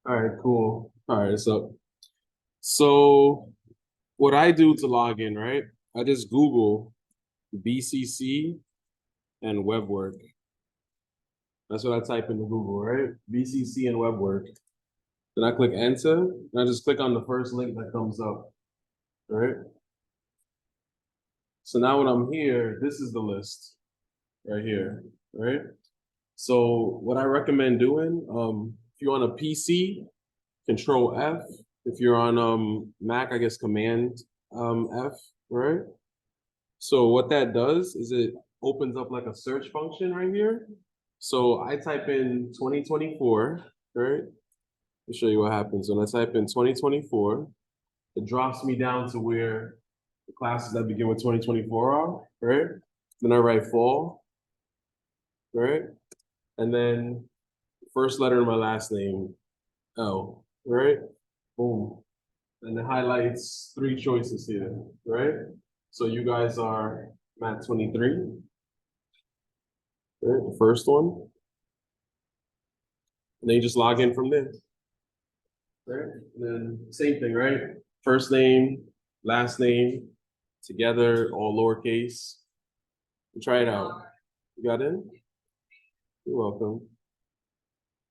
All right, cool. All right, so what I do to log in, right? I just Google BCC and web work. That's what I type into Google, right? BCC and web work. Then I click enter, and I just click on the first link that comes up, right? So now when I'm here, this is the list right here, right? So what I recommend doing, if you're on a PC, Control F. If you're on Mac, I guess Command F, right? So what that does is it opens up like a search function right here. So I type in 2024, right? Let me show you what happens. When I type in 2024, it drops me down to where the classes that begin with 2024 are, right? Then I write fall, right? And then first letter of my last name, L, right? Boom. And it highlights three choices here, right? So you guys are Matt 23, right? The first one. And then you just log in from there, right? And then same thing, right? First name, last name, together, all lowercase. Try it out. You got in? You're welcome.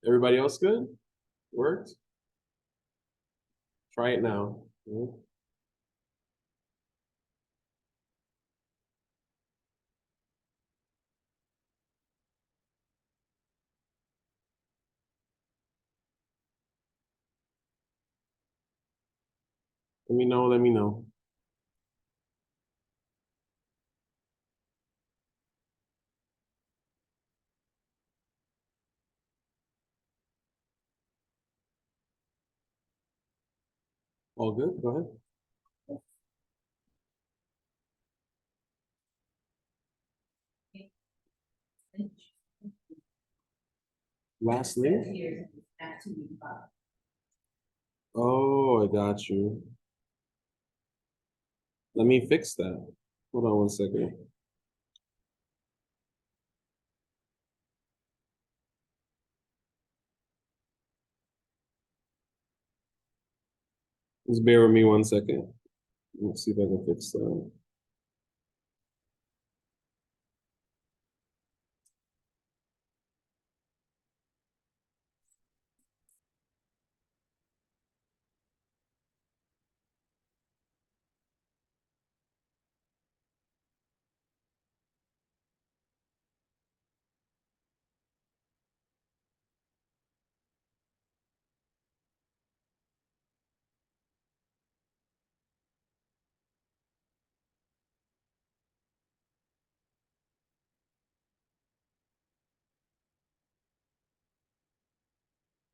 Everybody else good? Worked? Try it now. Let me know, let me know. All good? Go ahead. Last name? Oh, I got you. Let me fix that. Hold on one second. Just bear with me one second. Let's see if I can fix that.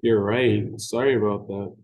You're right. Sorry about that.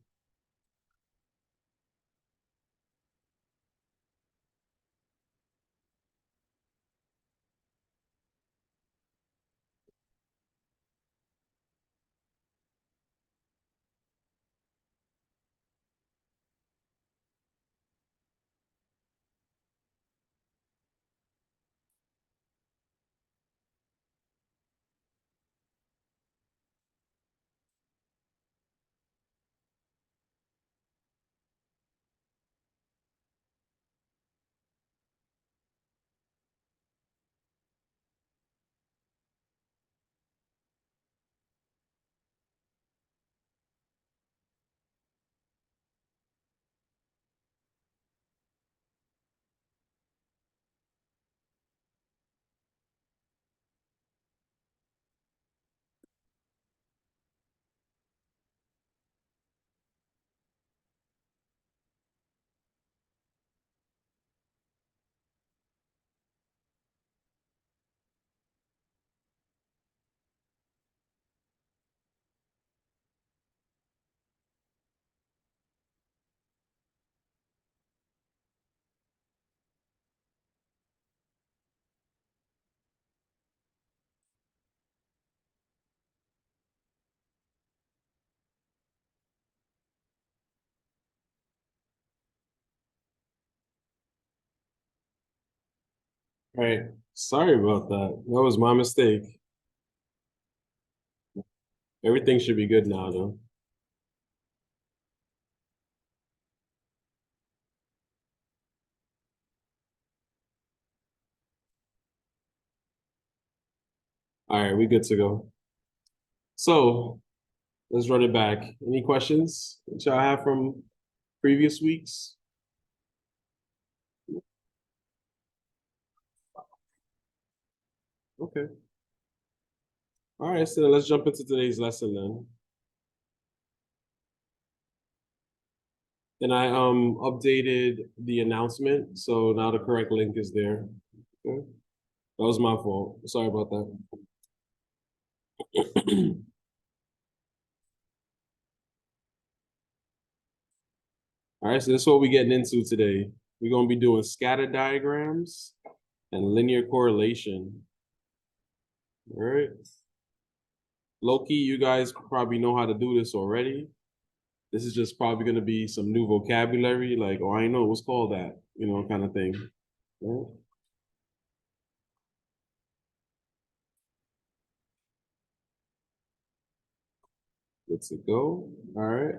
All right. Sorry about that. That was my mistake. Everything should be good now, though. All right, we good to go. So let's run it back. Any questions that y'all have from previous weeks? Okay. All right, so let's jump into today's lesson then. And I updated the announcement, so now the correct link is there. Okay. That was my fault. Sorry about that. All right, so that's what we're getting into today. We're gonna be doing scatter diagrams and linear correlation. All right. Low-key, you guys probably know how to do this already. This is just probably gonna be some new vocabulary, like, oh, I know what's called that, kind of thing. All right. Let's go. All right.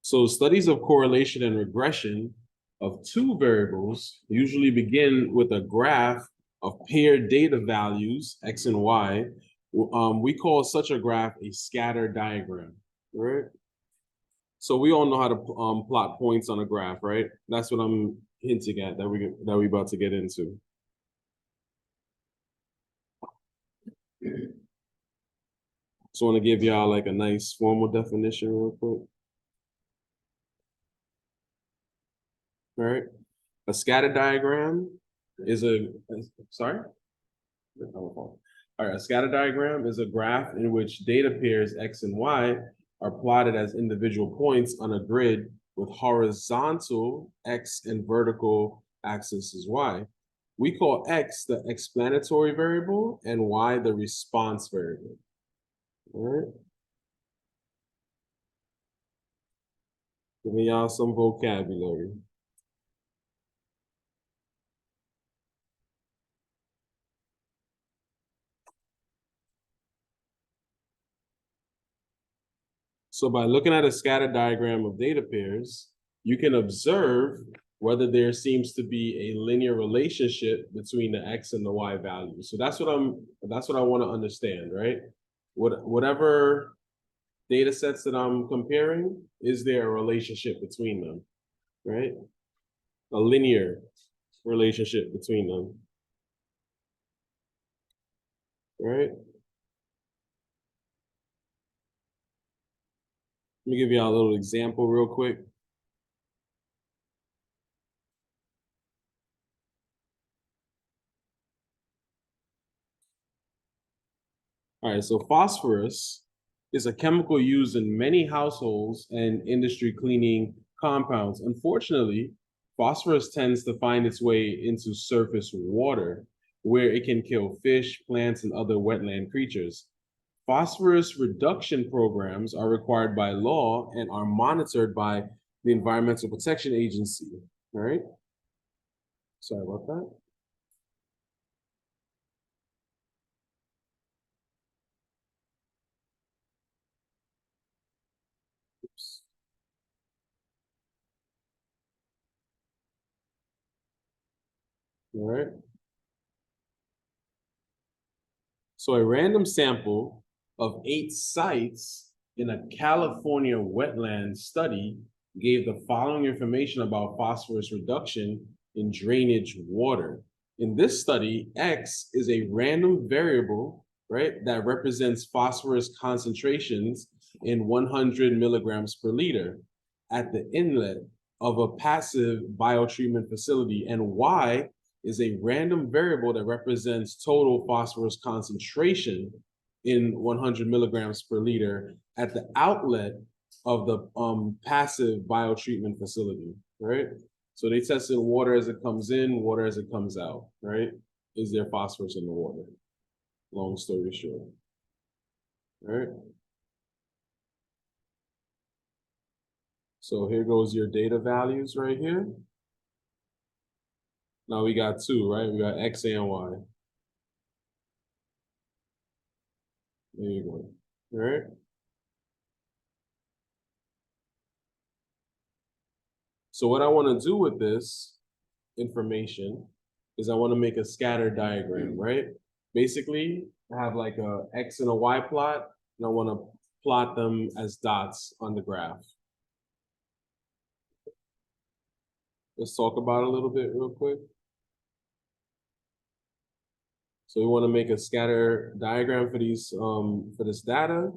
So studies of correlation and regression of two variables usually begin with a graph of paired data values, X and Y. We call such a graph a scatter diagram, right? So we all know how to plot points on a graph, right? That's what I'm hinting at that we about to get into. So I want to give y'all like a nice formal definition real quick. All right. A scatter diagram is sorry? All right, a scatter diagram is a graph in which data pairs X and Y are plotted as individual points on a grid with horizontal X and vertical axis is Y. We call X the explanatory variable and Y the response variable. All right. Giving y'all some vocabulary. So by looking at a scatter diagram of data pairs, you can observe whether there seems to be a linear relationship between the X and the Y values. So that's what I want to understand, right? Whatever data sets that I'm comparing, is there a relationship between them, right? A linear relationship between them, right? Let me give you a little example real quick. All right, so phosphorus is a chemical used in many households and industry cleaning compounds. Unfortunately, phosphorus tends to find its way into surface water, where it can kill fish, plants, and other wetland creatures. Phosphorus reduction programs are required by law and are monitored by the Environmental Protection Agency. All right. Sorry about that. Oops. All right. So a random sample of 8 sites in a California wetland study gave the following information about phosphorus reduction in drainage water. In this study, X is a random variable, right, that represents phosphorus concentrations in 100 milligrams per liter at the inlet of a passive biotreatment facility, and Y is a random variable that represents total phosphorus concentration in 100 milligrams per liter at the outlet of the passive biotreatment facility, right? So they tested water as it comes in, water as it comes out, right? Is there phosphorus in the water? Long story short, right? So here goes your data values right here. Now we got two, right? We got X and Y. There you go. All right. So what I want to do with this information is I want to make a scatter diagram, right? Basically, I have like a X and a Y plot, and I want to plot them as dots on the graph. Let's talk about it a little bit real quick. So we want to make a scatter diagram for these for this data,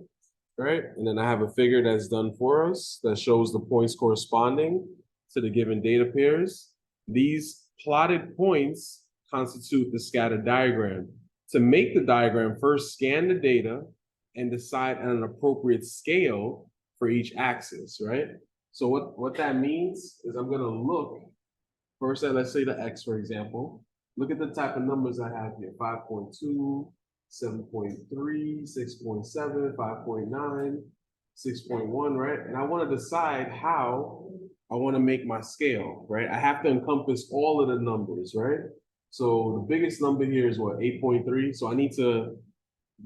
right? And then I have a figure that's done for us that shows the points corresponding to the given data pairs. These plotted points constitute the scatter diagram. To make the diagram, first scan the data and decide on an appropriate scale for each axis, right? So what that means is I'm gonna look first at, let's say the X, for example. Look at the type of numbers I have here, 5.2, 7.3, 6.7, 5.9, 6.1, right? And I want to decide how I want to make my scale, right? I have to encompass all of the numbers, right? So the biggest number here is what, 8.3? So I need to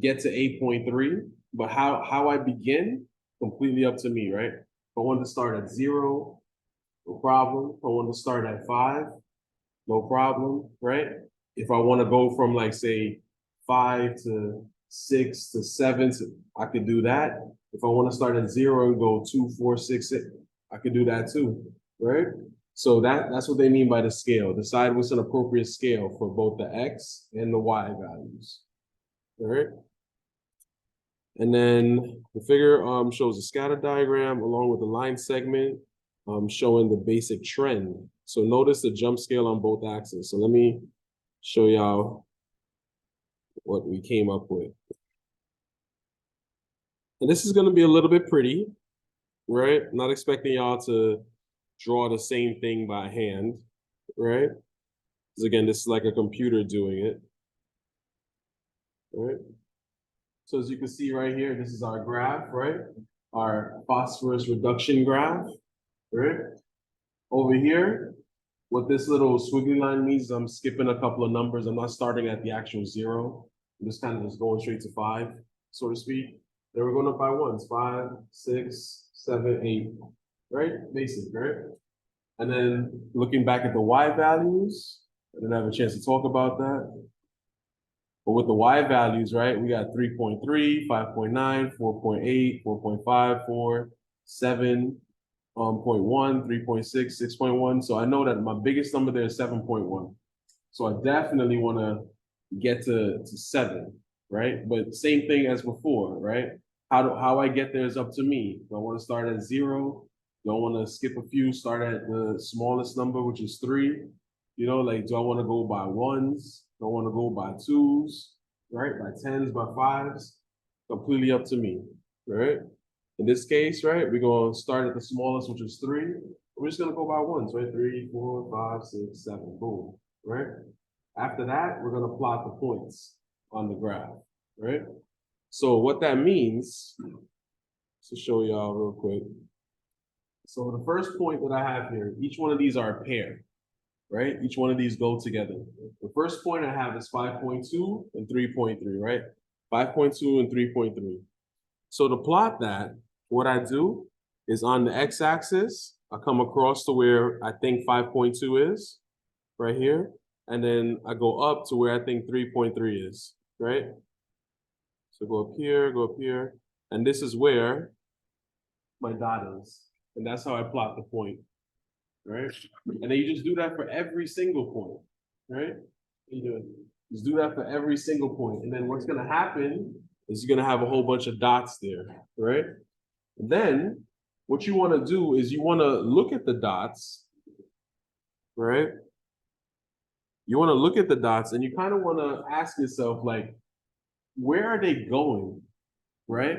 get to 8.3, but how I begin, completely up to me, right? If I want to start at 0, no problem. If I want to start at 5, no problem, right? If I want to go from like say 5 to 6 to 7, I could do that. If I want to start at 0 and go 2, 4, 6, I could do that too, right? So that's what they mean by the scale. Decide what's an appropriate scale for both the X and the Y values, all right? And then the figure shows a scatter diagram along with the line segment showing the basic trend. So notice the jump scale on both axes. So let me show y'all what we came up with. And this is going to be a little bit pretty, right? Not expecting y'all to draw the same thing by hand, right? Because again, this is like a computer doing it, right? So as you can see right here, this is our graph, right? Our phosphorus reduction graph, right? Over here, what this little squiggly line means, I'm skipping a couple of numbers. I'm not starting at the actual 0. I'm just kind of just going straight to 5, so to speak. Then we're going up by ones, 5, 6, 7, 8, right? Basic, right? And then looking back at the Y values, I didn't have a chance to talk about that. But with the Y values, right, we got 3.3, 5.9, 4.8, 4.5, 4, 7, 0.1, 3.6, 6.1. So I know that my biggest number there is 7.1. So I definitely want to get to 7, right? But same thing as before, right? How I get there is up to me. Do I want to start at 0? Do I want to skip a few, start at the smallest number, which is 3? You know, like, do I want to go by 1s? Do I want to go by 2s, right? By 10s, by 5s? Completely up to me, right? In this case, right, we're going to start at the smallest, which is 3. We're just going to go by ones, right? 3, 4, 5, 6, 7, boom, right? After that, we're going to plot the points on the graph, right? So what that means, to show y'all real quick. So the first point that I have here, each one of these are a pair, right? Each one of these go together. The first point I have is 5.2 and 3.3, right? 5.2 and 3.3. So to plot that, what I do is on the x-axis, I come across to where I think 5.2 is, right here. And then I go up to where I think 3.3 is, right? So go up here, and this is where my dot is. And that's how I plot the point, right? And then you just do that for every single point, right? You just do that for every single point. And then what's gonna happen is you're gonna have a whole bunch of dots there, right? And then what you wanna do is you wanna look at the dots, right? You wanna look at the dots and you kind of wanna ask yourself, like, where are they going, right?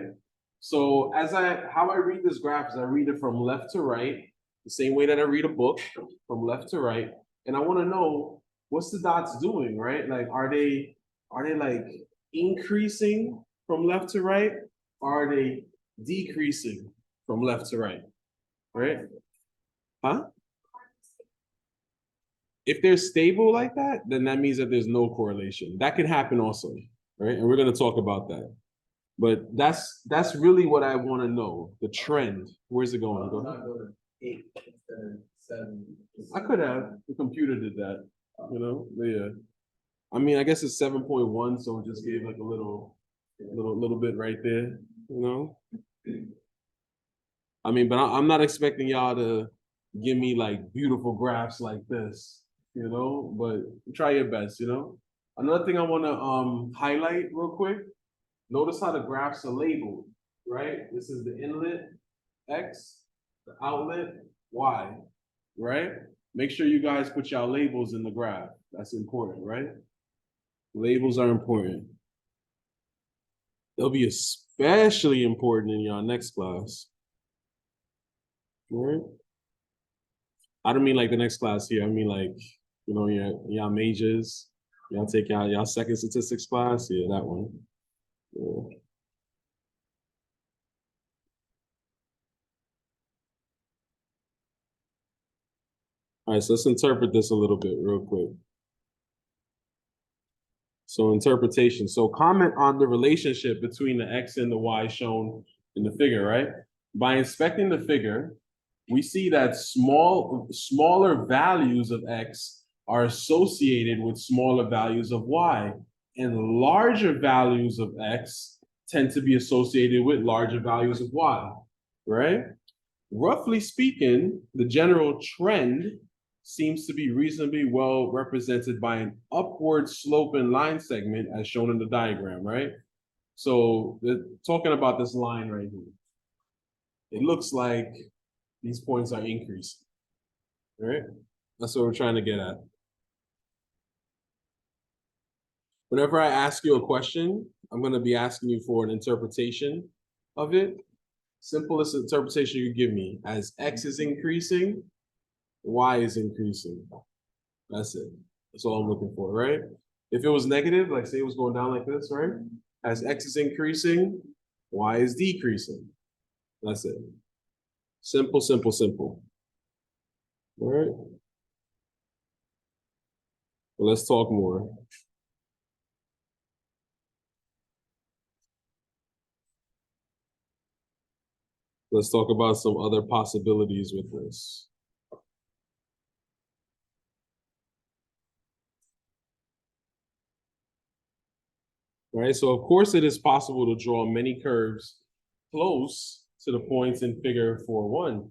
So how I read this graph is I read it from left to right, the same way that I read a book, from left to right. And I wanna know, what's the dots doing, right? Like, are they like increasing from left to right? Or are they decreasing from left to right, right? Huh? If they're stable like that, then that means that there's no correlation. That could happen also, right? And we're gonna talk about that. But that's really what I want to know, the trend. Where's it going? Go ahead. 8 instead of 7. I could have. The computer did that. you know, but yeah. I mean, I guess it's 7.1, so it just gave like a little bit right there, you know. I mean, but I'm not expecting y'all to give me like beautiful graphs like this, you know. But try your best, you know. Another thing I want to highlight real quick. Notice how the graphs are labeled, right? This is the inlet X, the outlet Y, right? Make sure you guys put y'all labels in the graph. That's important, right? Labels are important. They'll be especially important in your next class. All right? I don't mean like the next class here. I mean like, you know, y'all majors. Y'all take y'all second statistics class. Yeah, that one. Yeah. All right, so let's interpret this a little bit real quick. So interpretation. So comment on the relationship between the X and the Y shown in the figure, right? By inspecting the figure, we see that smaller values of X are associated with smaller values of Y, and larger values of X tend to be associated with larger values of Y, right? Roughly speaking, the general trend seems to be reasonably well represented by an upward sloping line segment as shown in the diagram, right? So they're talking about this line right here. It looks like these points are increasing, right? That's what we're trying to get at. Whenever I ask you a question, I'm going to be asking you for an interpretation of it. Simplest interpretation you give me as X is increasing, Y is increasing. That's it. That's all I'm looking for, right? If it was negative, like say it was going down like this, right? As X is increasing, Y is decreasing. That's it. Simple, simple, simple. All right. Well, let's talk more. Let's talk about some other possibilities with this. Right? So of course it is possible to draw many curves close to the points in figure 4.1,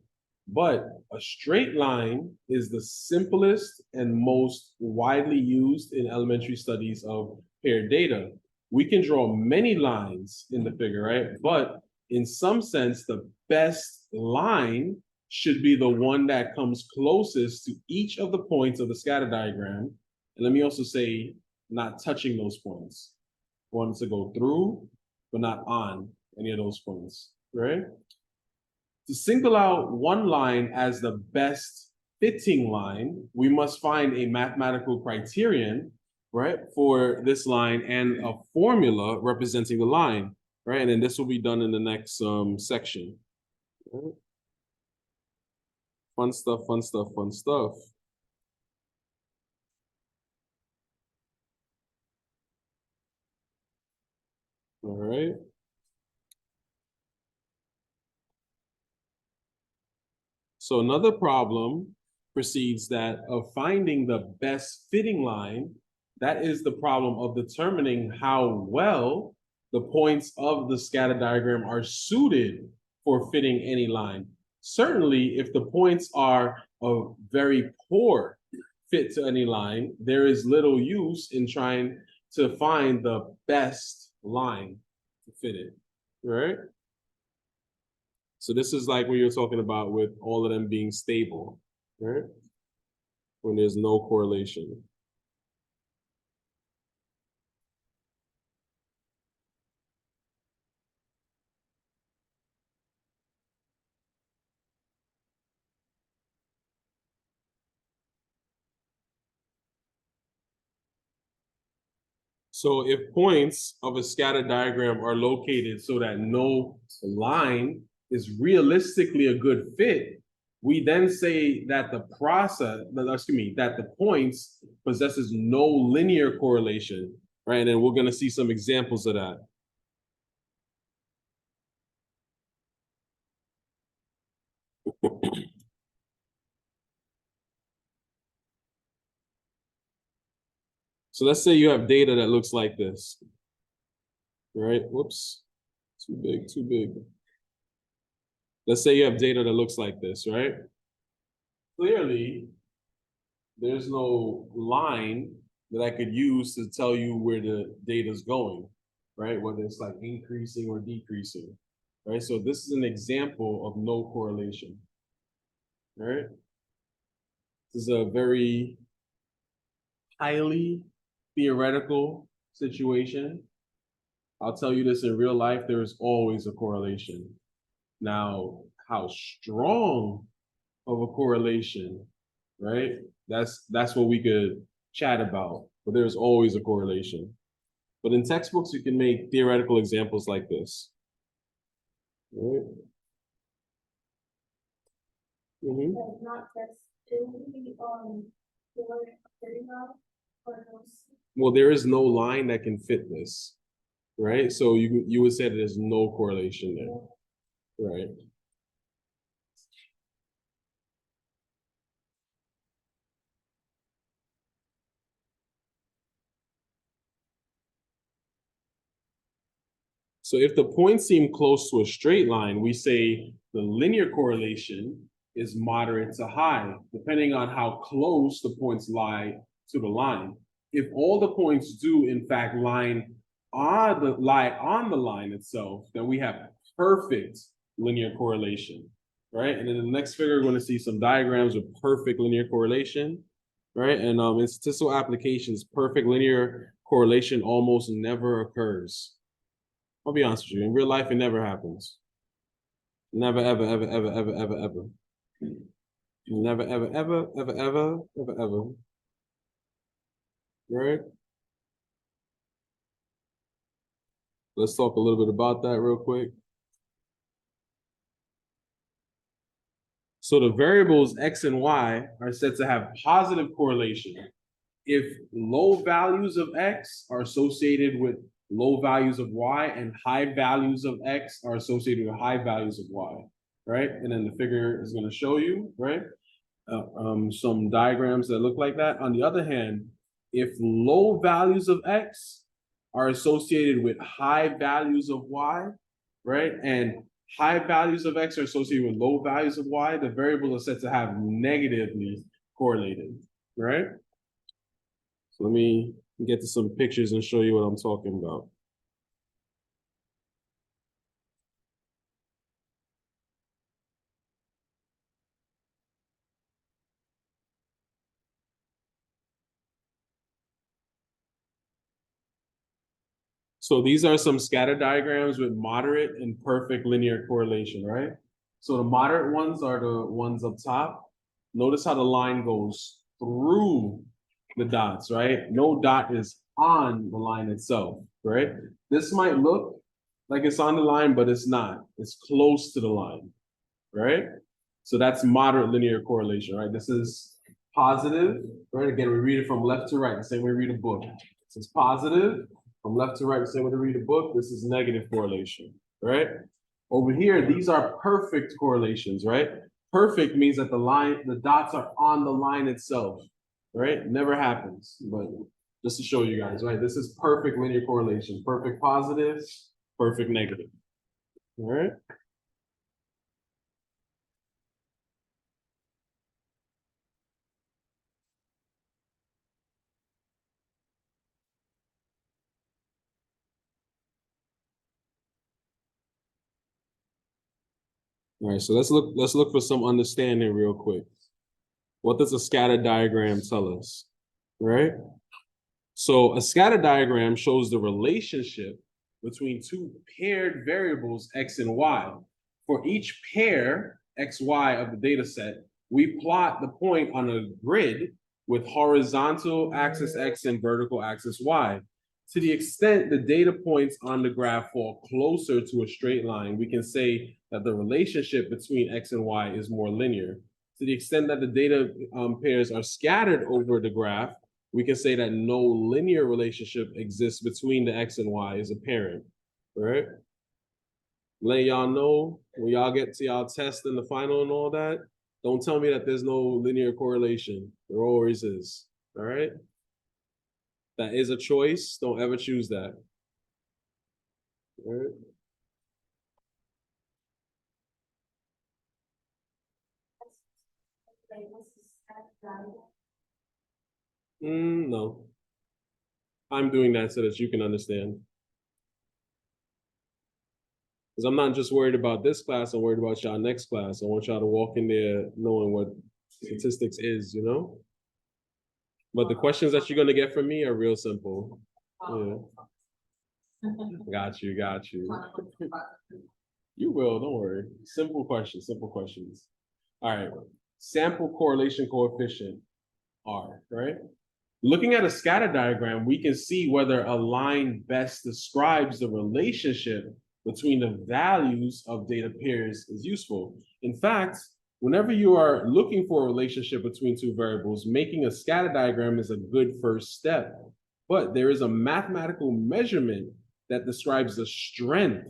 but a straight line is the simplest and most widely used in elementary studies of paired data. We can draw many lines in the figure, right? But in some sense, the best line should be the one that comes closest to each of the points of the scatter diagram. And let me also say, not touching those points. Ones to go through, but not on any of those points, right? To single out one line as the best fitting line, we must find a mathematical criterion, right, for this line and a formula representing the line, right? And then this will be done in the next section. Right? Fun stuff, fun stuff, fun stuff. All right. So another problem precedes that of finding the best fitting line. That is the problem of determining how well the points of the scatter diagram are suited for fitting any line. Certainly, if the points are a very poor fit to any line, there is little use in trying to find the best line to fit it, right? So this is like what you're talking about with all of them being stable, right? When there's no correlation. So if points of a scatter diagram are located so that no line is realistically a good fit, we then say that that the points possesses no linear correlation, right? And then we're going to see some examples of that. So let's say you have data that looks like this, right? Whoops, too big, too big. Let's say you have data that looks like this, right? Clearly, there's no line that I could use to tell you where the data is going, right? Whether it's like increasing or decreasing, right? So this is an example of no correlation, right? This is a very highly theoretical situation. I'll tell you this, in real life, there is always a correlation. Now, how strong of a correlation, right? That's what we could chat about, but there's always a correlation. But in textbooks, you can make theoretical examples like this. Right? Mm-hmm. Not just well, there is no line that can fit this, right? So you would say that there's no correlation there, right? So if the points seem close to a straight line, we say the linear correlation is moderate to high, depending on how close the points lie to the line. If all the points do in fact lie on the line itself, then we have perfect linear correlation, right? And in the next figure, we're going to see some diagrams with perfect linear correlation, right? And in statistical applications, perfect linear correlation almost never occurs. I'll be honest with you. In real life, it never happens. Never, ever, ever, ever, ever, ever, ever. Never, ever, ever, ever, ever, ever, ever. Right? Let's talk a little bit about that real quick. So the variables X and Y are said to have positive correlation if low values of X are associated with low values of Y and high values of X are associated with high values of Y, right? And then the figure is going to show you, right? Some diagrams that look like that. On the other hand, if low values of X are associated with high values of Y, right? And high values of X are associated with low values of Y, the variables are said to have negatively correlated, right? So let me get to some pictures and show you what I'm talking about. So these are some scatter diagrams with moderate and perfect linear correlation, right? So the moderate ones are the ones up top. Notice how the line goes through the dots, right? No dot is on the line itself, right? This might look like it's on the line, but it's not. It's close to the line, right? So that's moderate linear correlation, right? This is positive, right? Again, we read it from left to right, the same way we read a book. This is positive. From left to right, the same way to read a book. This is negative correlation, right? Over here, these are perfect correlations, right? Perfect means that the dots are on the line itself, right? Never happens, but just to show you guys, right? This is perfect linear correlation. Perfect positive, perfect negative, all right? All right, so let's look for some understanding real quick. What does a scatter diagram tell us? Right? So a scatter diagram shows the relationship between two paired variables X and Y. For each pair XY of the data set, we plot the point on a grid with horizontal axis X and vertical axis Y. To the extent the data points on the graph fall closer to a straight line, we can say that the relationship between X and Y is more linear. To the extent that the data pairs are scattered over the graph, we can say that no linear relationship exists between the X and Y is apparent, right? Let y'all know when y'all get to y'all test in the final and all that, don't tell me that there's no linear correlation. There always is, all right? That is a choice. Don't ever choose that. All right. No. I'm doing that so that you can understand. Because I'm not just worried about this class, I'm worried about y'all next class. I want y'all to walk in there knowing what statistics is, you know? But the questions that you're gonna get from me are real simple. Yeah. Got you, got you. You will, don't worry. Simple questions, simple questions. All right. Sample correlation coefficient, R, right? Looking at a scatter diagram, we can see whether a line best describes the relationship between the values of data pairs is useful. In fact, whenever you are looking for a relationship between two variables, making a scatter diagram is a good first step. But there is a mathematical measurement that describes the strength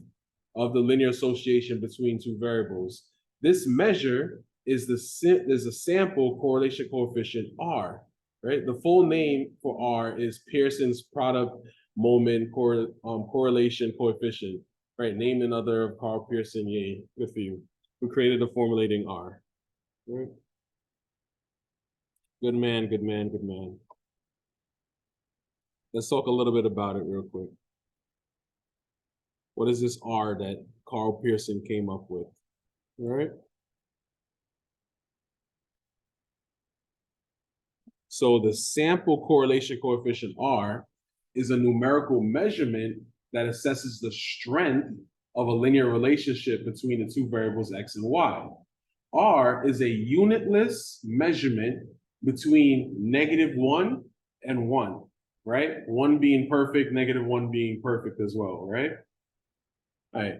of the linear association between two variables. This measure is a sample correlation coefficient R, right? The full name for R is Pearson's product moment correlation coefficient, right? Named another of Carl Pearson, yay, good for you, who created the formulating R. Right? Good man, good man, good man. Let's talk a little bit about it real quick. What is this R that Carl Pearson came up with? All right. So the sample correlation coefficient R is a numerical measurement that assesses the strength of a linear relationship between the two variables X and Y. R is a unitless measurement between -1 and 1, right? 1 being perfect, -1 being perfect as well, right? All right.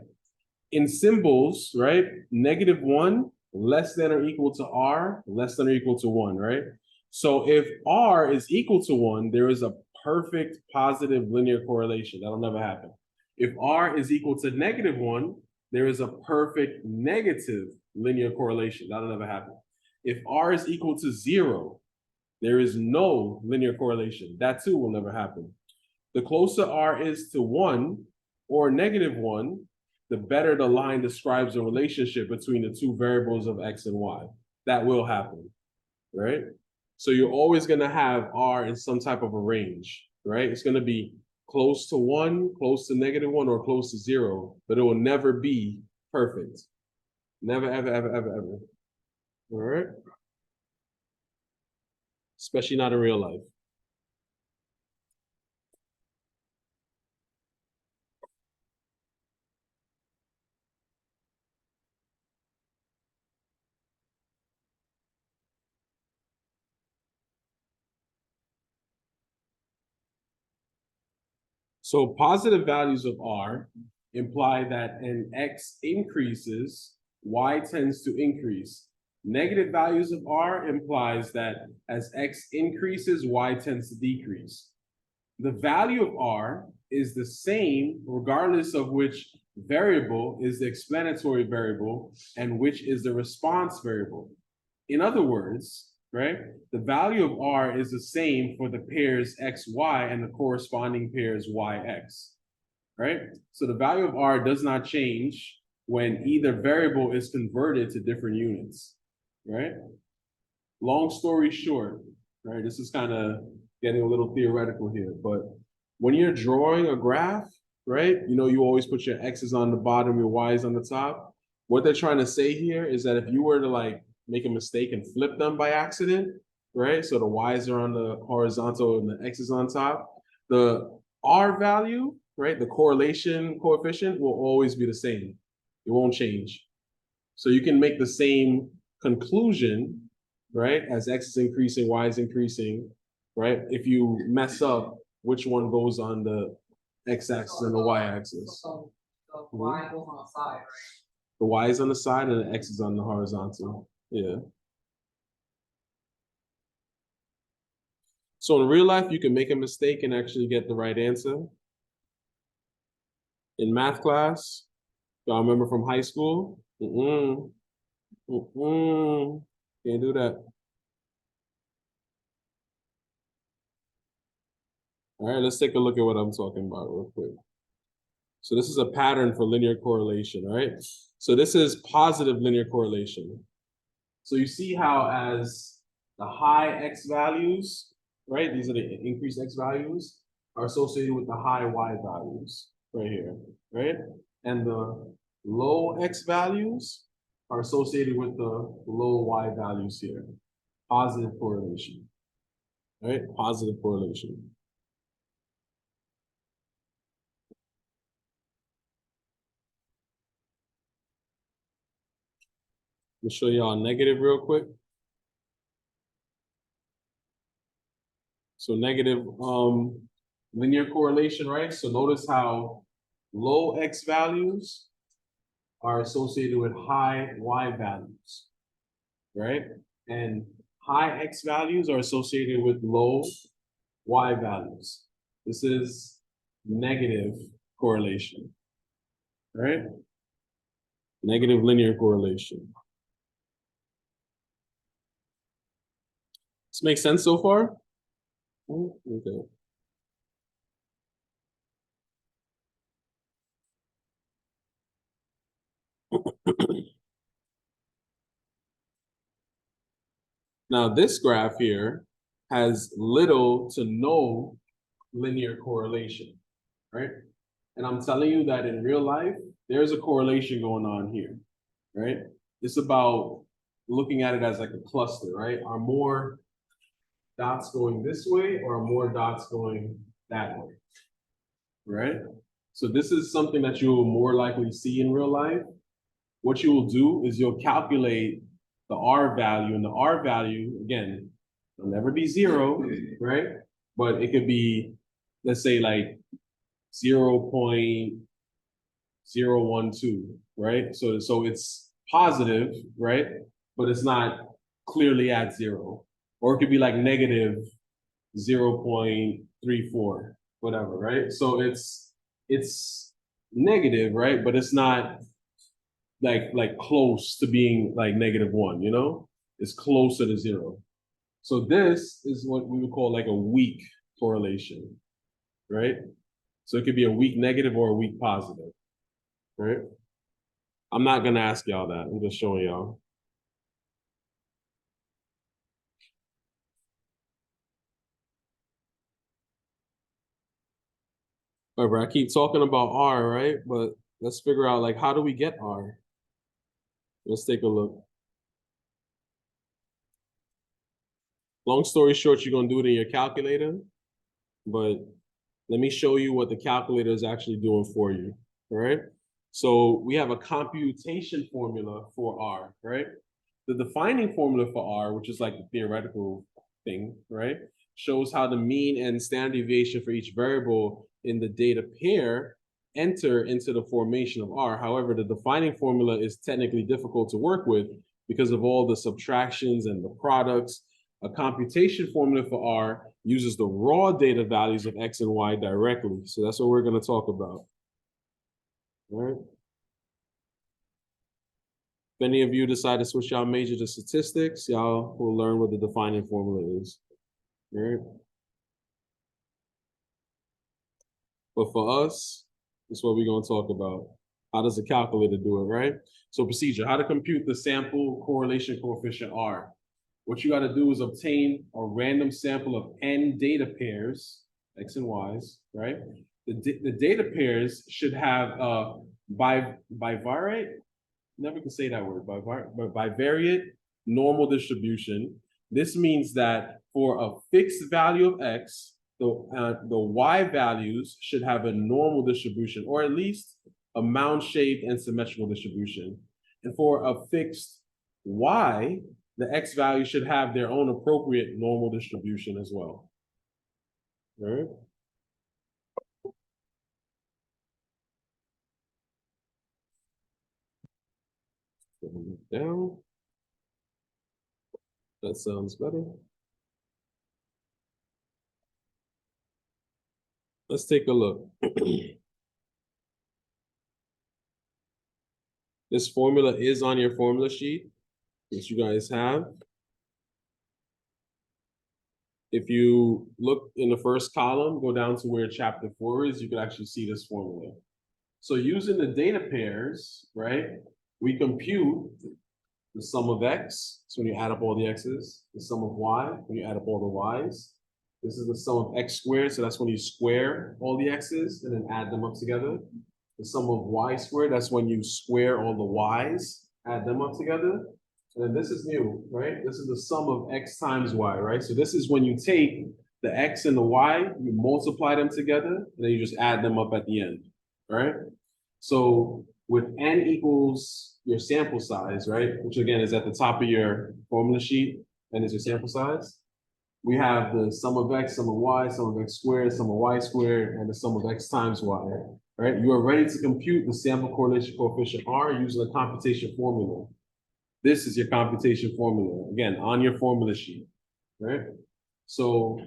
In symbols, right? -1 less than or equal to R, less than or equal to 1, right? So if R is equal to 1, there is a perfect positive linear correlation. That'll never happen. If R is equal to -1, there is a perfect negative linear correlation. That'll never happen. If R is equal to 0, there is no linear correlation. That too will never happen. The closer R is to 1 or -1, the better the line describes the relationship between the two variables of X and Y. That will happen, right? So you're always going to have R in some type of a range, right? It's going to be close to 1, close to -1, or close to 0, but it will never be perfect. Never, ever, ever, ever, ever. All right? Especially not in real life. So positive values of R imply that an X increases, Y tends to increase. Negative values of R implies that as X increases, Y tends to decrease. The value of R is the same regardless of which variable is the explanatory variable and which is the response variable. In other words, right, the value of R is the same for the pairs XY and the corresponding pairs YX, right? So the value of R does not change when either variable is converted to different units, right? Long story short, right, this is kind of getting a little theoretical here, but when you're drawing a graph, right, you always put your X's on the bottom, your Y's on the top. What they're trying to say here is that if you were to like make a mistake and flip them by accident, right, so the Y's are on the horizontal and the X is on top, the R value, right, the correlation coefficient will always be the same. It won't change. So you can make the same conclusion, right, as X is increasing, Y is increasing, right? If you mess up, which one goes on the X-axis and the Y-axis? So the Y goes on the side, right? The Y is on the side and the X is on the horizontal. Yeah. So in real life, you can make a mistake and actually get the right answer. In math class, y'all remember from high school? Can't do that. All right, let's take a look at what I'm talking about real quick. So this is a pattern for linear correlation, right? So this is positive linear correlation. So you see how as the high X values, right? These are the increased X values are associated with the high Y values right here, right? And the low X values are associated with the low Y values here. Positive correlation, right? Positive correlation. Let me show y'all negative real quick. So negative linear correlation, right? So notice how low X values are associated with high Y values, right? And high X values are associated with low Y values. This is negative correlation, right? Negative linear correlation. This makes sense so far? Okay. Now this graph here has little to no linear correlation, right? And I'm telling you that in real life, there's a correlation going on here, right? It's about looking at it as like a cluster, right? Are more dots going this way or are more dots going that way, right? So this is something that you will more likely see in real life. What you will do is you'll calculate the R value, and the R value, again, will never be zero, right? But it could be, let's say like 0.012, right? So it's positive, right? But it's not clearly at zero. Or it could be like negative 0.34, whatever, right? So it's negative, right? But it's not like close to being like -1, you know? It's closer to zero. So this is what we would call like a weak correlation, right? So it could be a weak negative or a weak positive, right? I'm not gonna ask y'all that. I'm just showing y'all. However, I keep talking about R, right? But let's figure out like how do we get R? Let's take a look. Long story short, you're gonna do it in your calculator, but let me show you what the calculator is actually doing for you, all right? So we have a computation formula for R, right? The defining formula for R, which is like the theoretical thing, right? Shows how the mean and standard deviation for each variable in the data pair enter into the formation of R. However, the defining formula is technically difficult to work with because of all the subtractions and the products. A computation formula for R uses the raw data values of X and Y directly. So that's what we're going to talk about. All right. If any of you decide to switch y'all major to statistics, y'all will learn what the defining formula is. All right. But for us, that's what we're going to talk about. How does the calculator do it, right? So procedure, how to compute the sample correlation coefficient R. What you got to do is obtain a random sample of n data pairs, X and Y's, right? The data pairs should have bivariate, never can say that word, bivariate normal distribution. This means that for a fixed value of X, the Y values should have a normal distribution, or at least a mound-shaped and symmetrical distribution. And for a fixed Y, the X value should have their own appropriate normal distribution as well. All right. Down. That sounds better. Let's take a look. This formula is on your formula sheet that you guys have. if you look in the first column, go down to where chapter 4 is, you can actually see this formula. So using the data pairs, right, we compute the sum of x, so when you add up all the x's, the sum of y, when you add up all the y's. This is the sum of x squared, so that's when you square all the x's and then add them up together. The sum of y squared, that's when you square all the y's, add them up together. And then this is new, right? This is the sum of x times y, right? So this is when you take the x and the y, you multiply them together, and then you just add them up at the end, right? So with n equals your sample size, right? Which again is at the top of your formula sheet, and is your sample size. We have the sum of x, sum of y, sum of x squared, sum of y squared, and the sum of x times y, right? You are ready to compute the sample correlation coefficient R using the computation formula. This is your computation formula, again, on your formula sheet, right? So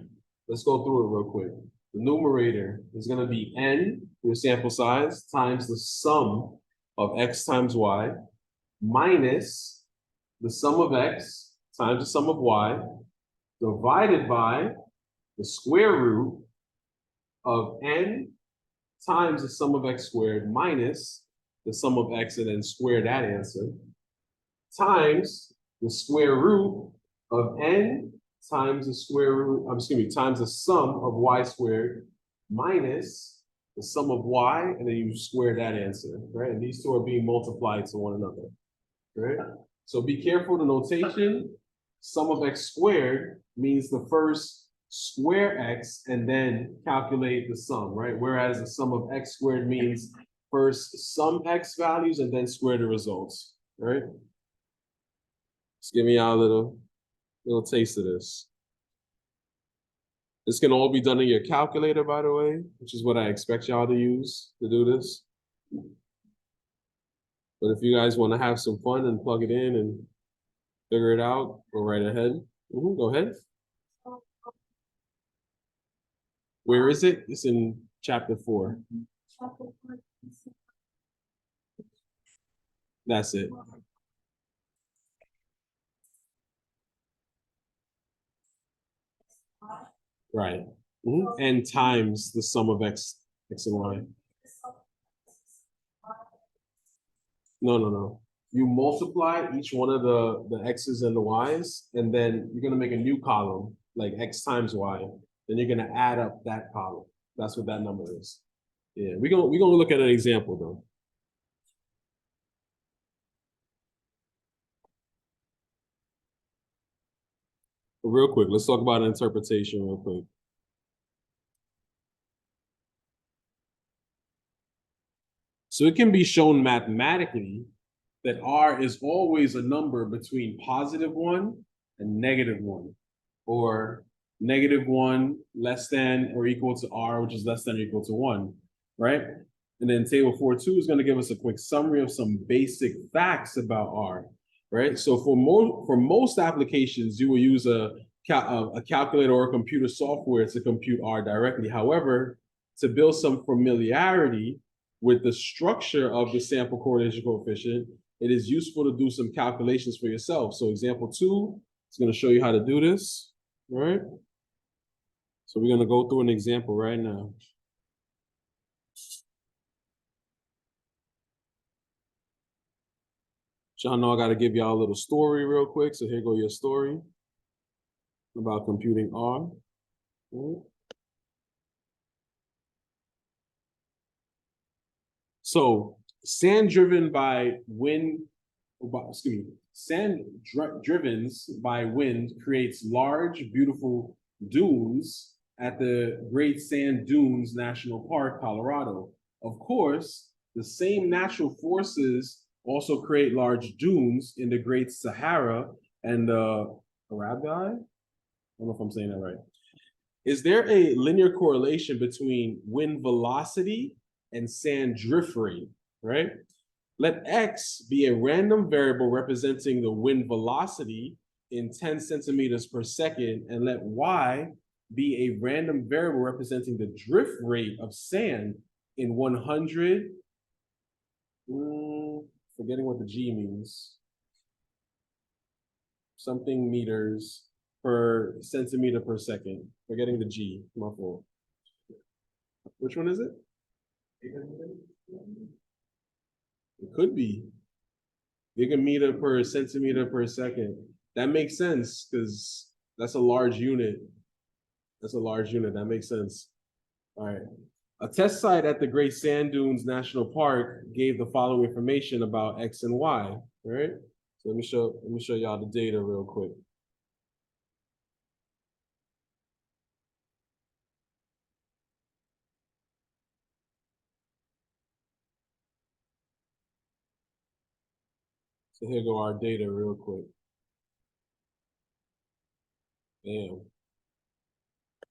let's go through it real quick. The numerator is going to be n, your sample size, times the sum of x times y, minus the sum of x times the sum of y, divided by the square root of n times the sum of x squared minus the sum of x and then square that answer, times the square root of n times the square root, times the sum of y squared minus the sum of y, and then you square that answer, right? And these two are being multiplied to one another, right? So be careful the notation. Sum of x squared means the first square x and then calculate the sum, right? Whereas the sum of x squared means first sum x values and then square the results, right? Just give me y'all a little taste of this. This can all be done in your calculator, by the way, which is what I expect y'all to use to do this. But if you guys want to have some fun and plug it in and figure it out, go right ahead. Go ahead. Where is it? It's in chapter 4. That's it. Right. And times the sum of x and y. No. You multiply each one of the x's and the y's, and then you're gonna make a new column, like x times y. Then you're gonna add up that column. That's what that number is. Yeah, we're gonna look at an example though. But real quick, let's talk about interpretation real quick. So it can be shown mathematically that R is always a number between +1 and -1, or -1 less than or equal to R, which is less than or equal to 1, right? And then table 4.2 is going to give us a quick summary of some basic facts about R, right? So for most applications, you will use a calculator or a computer software to compute R directly. However, to build some familiarity with the structure of the sample correlation coefficient, it is useful to do some calculations for yourself. So example 2 is going to show you how to do this, all right? So we're going to go through an example right now. Y'all know I got to give y'all a little story real quick. So here go your story about computing R. Right. So sand driven by wind creates large, beautiful dunes at the Great Sand Dunes National Park, Colorado. Of course, the same natural forces also create large dunes in the Great Sahara and the Arabi. I don't know if I'm saying that right. Is there a linear correlation between wind velocity and sand drift rate, right? Let x be a random variable representing the wind velocity in 10 centimeters per second, and let y be a random variable representing the drift rate of sand in 100, forgetting what the G means, something meters per centimeter per second. Forgetting the G, my fault. Which one is it? It could be. Gigameter per centimeter per second. That makes sense because that's a large unit. That's a large unit. That makes sense. All right. A test site at the Great Sand Dunes National Park gave the following information about X and Y. All right. So let me show y'all the data real quick. So here go our data real quick. Bam.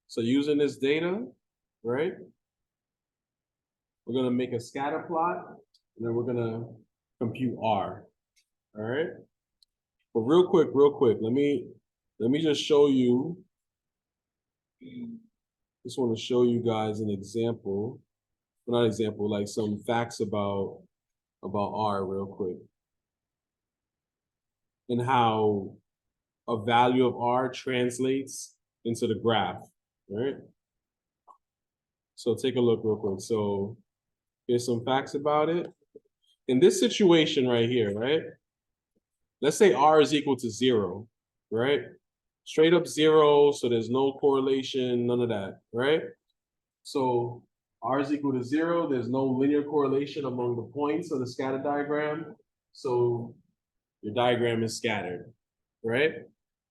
So using this data, right? We're gonna make a scatter plot, and then we're gonna compute R. All right. But real quick, let me just show you. Just want to show you guys an example. Well, not example, like some facts about R real quick. And how a value of R translates into the graph, right? So take a look real quick. So here's some facts about it. In this situation right here, right? Let's say R is equal to 0, right? Straight up 0, so there's no correlation, none of that, right? So R is equal to 0, there's no linear correlation among the points of the scatter diagram. So your diagram is scattered, right?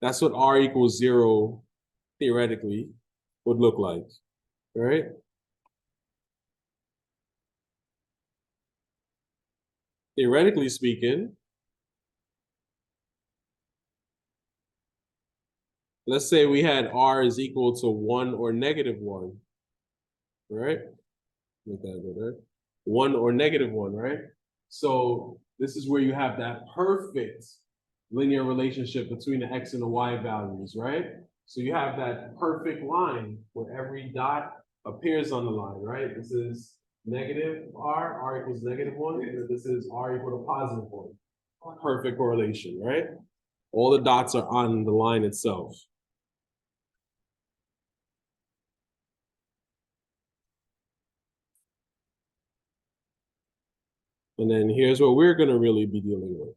That's what R equals 0 theoretically would look like, right? Theoretically speaking, let's say we had R is equal to 1 or -1, right? Make that go there. 1 or -1, right? So this is where you have that perfect linear relationship between the X and the Y values, right? So you have that perfect line where every dot appears on the line, right? This is negative R equals -1, and this is R equal to +1. Perfect correlation, right? All the dots are on the line itself. And then here's what we're gonna really be dealing with.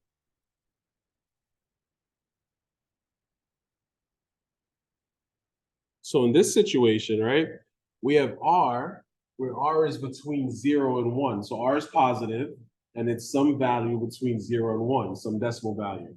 So in this situation, right, we have R, where R is between 0 and 1. So R is positive, and it's some value between 0 and 1, some decimal value.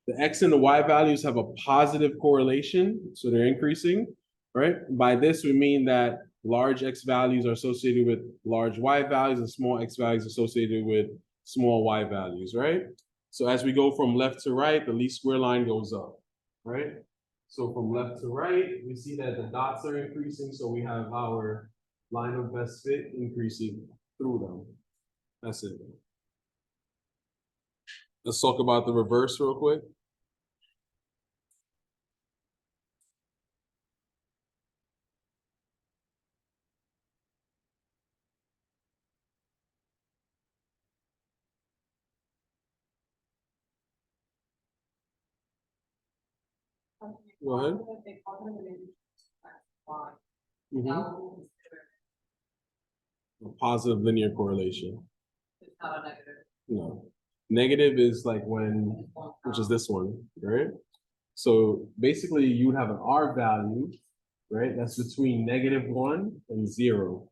The X and the Y values have a positive correlation, so they're increasing, right? By this, we mean that large X values are associated with large Y values and small X values associated with small Y values, right? So as we go from left to right, the least square line goes up, right? So from left to right, we see that the dots are increasing, so we have our line of best fit increasing through them. That's it. Let's talk about the reverse real quick. Go ahead. Mm-hmm. A positive linear correlation. It's not a negative. No. Negative is like when, which is this one, right? So basically you would have an R value, right? That's between -1 and 0,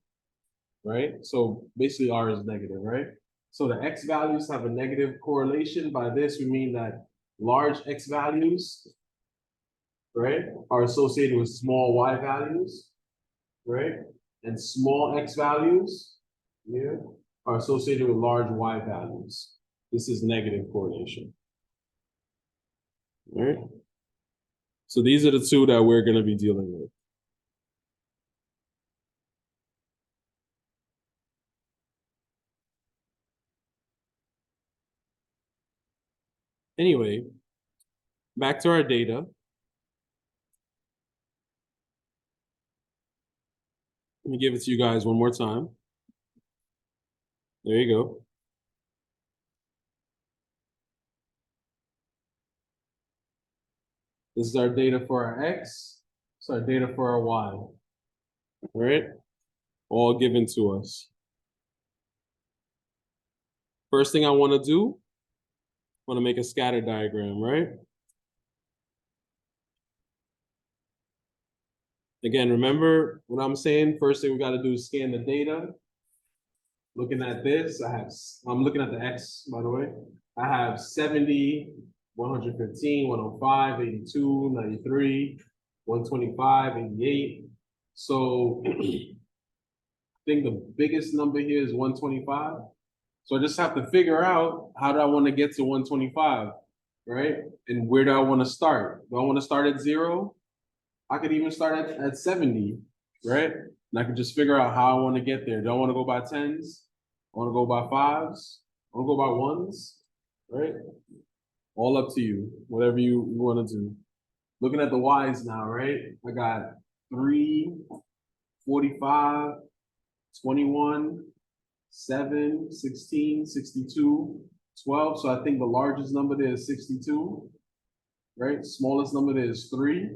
right? So basically R is negative, right? So the X values have a negative correlation. By this, we mean that large X values, right, are associated with small Y values, right? And small X values, yeah, are associated with large Y values. This is negative correlation. All right. So these are the two that we're going to be dealing with. Anyway, back to our data. Let me give it to you guys one more time. There you go. This is our data for our X. This is our data for our Y. Right? All given to us. First thing I want to do, I want to make a scatter diagram, right? Again, remember what I'm saying? First thing we got to do is scan the data. Looking at this, I'm looking at the X, by the way. I have 70, 115, 105, 82, 93, 125, 88. So I think the biggest number here is 125. So I just have to figure out how do I want to get to 125, right? And where do I want to start? Do I want to start at 0? I could even start at 70, right? And I could just figure out how I want to get there. Do I want to go by 10s? I want to go by 5s? I want to go by 1s, right? All up to you, whatever you want to do. Looking at the Y's now, right? I got 3, 45, 21, 7, 16, 62, 12. So I think the largest number there is 62, right? Smallest number there is 3,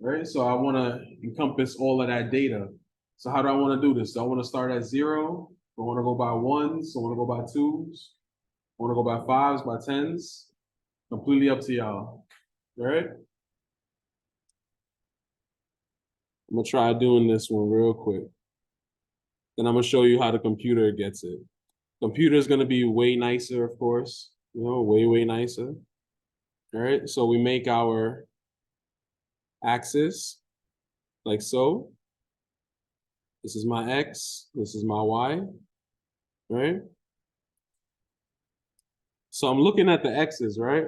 right? So I want to encompass all of that data. So how do I want to do this? Do I want to start at 0? I want to go by 1s. I want to go by 2s. I want to go by 5s, by 10s. Completely up to y'all, right? I'm going to try doing this one real quick. Then I'm going to show you how the computer gets it. Computer is going to be way nicer, of course. You know, way, way nicer. All right, so we make our axis like so. This is my X, this is my Y, right? So I'm looking at the X's, right?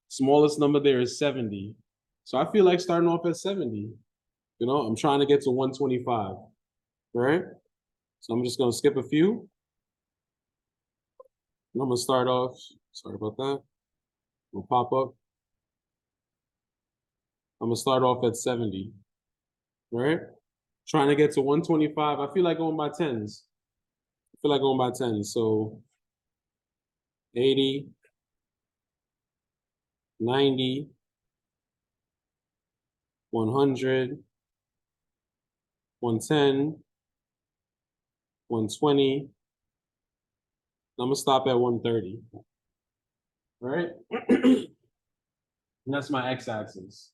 Smallest number there is 70. So I feel like starting off at 70. You know, I'm trying to get to 125, right? So I'm just gonna skip a few. And I'm gonna start off, sorry about that. We'll pop up. I'm gonna start off at 70, right? Trying to get to 125. I feel like going by 10s. I feel like going by 10s. So 80, 90, 100, 110, 120. I'm gonna stop at 130. All right? And that's my X-axis.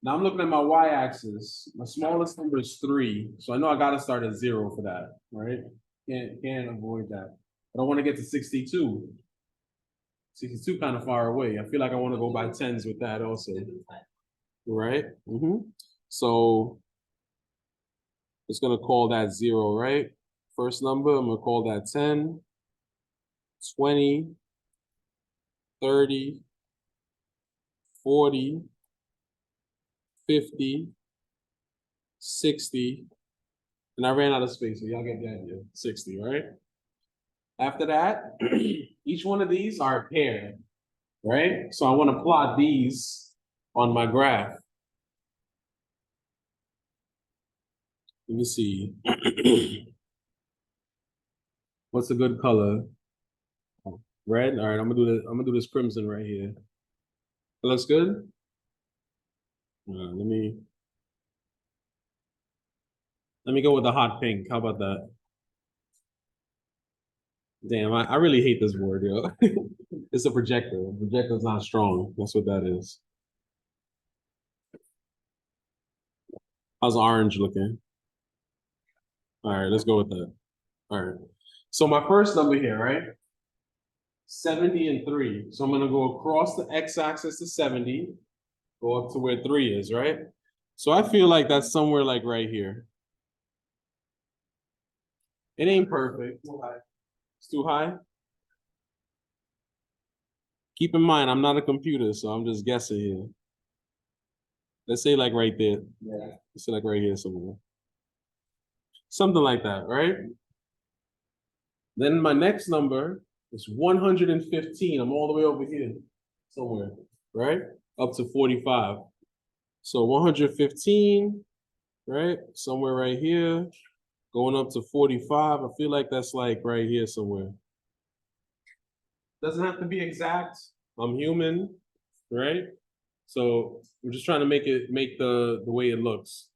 Now I'm looking at my Y-axis. My smallest number is 3. So I know I gotta start at 0 for that, right? Can't avoid that. But I want to get to 62. 62 kind of far away. I feel like I want to go by 10s with that also. Right? So it's gonna call that 0, right? First number, I'm gonna call that 10, 20, 30, 40, 50, 60, and I ran out of space, so y'all get the idea. 60, right? After that, each one of these are a pair, right? So I want to plot these on my graph. Let me see. What's a good color? Red. All right, I'm gonna do this crimson right here. That looks good. Let me go with the hot pink. How about that? Damn, I really hate this word, yo. It's a projector. A projector's not strong. That's what that is. How's orange looking? All right, let's go with that. All right. So my first number here, right? 70 and 3. So I'm gonna go across the X-axis to 70, go up to where 3 is, right? So I feel like that's somewhere like right here. It ain't perfect. It's too high. Keep in mind, I'm not a computer, so I'm just guessing here. Let's say like right there. Yeah. Let's say like right here somewhere. Something like that, right? Then my next number is 115. I'm all the way over here somewhere, right? Up to 45. So 115, right? Somewhere right here, going up to 45. I feel like that's like right here somewhere. Doesn't have to be exact. I'm human, right? So we're just trying to make the way it looks.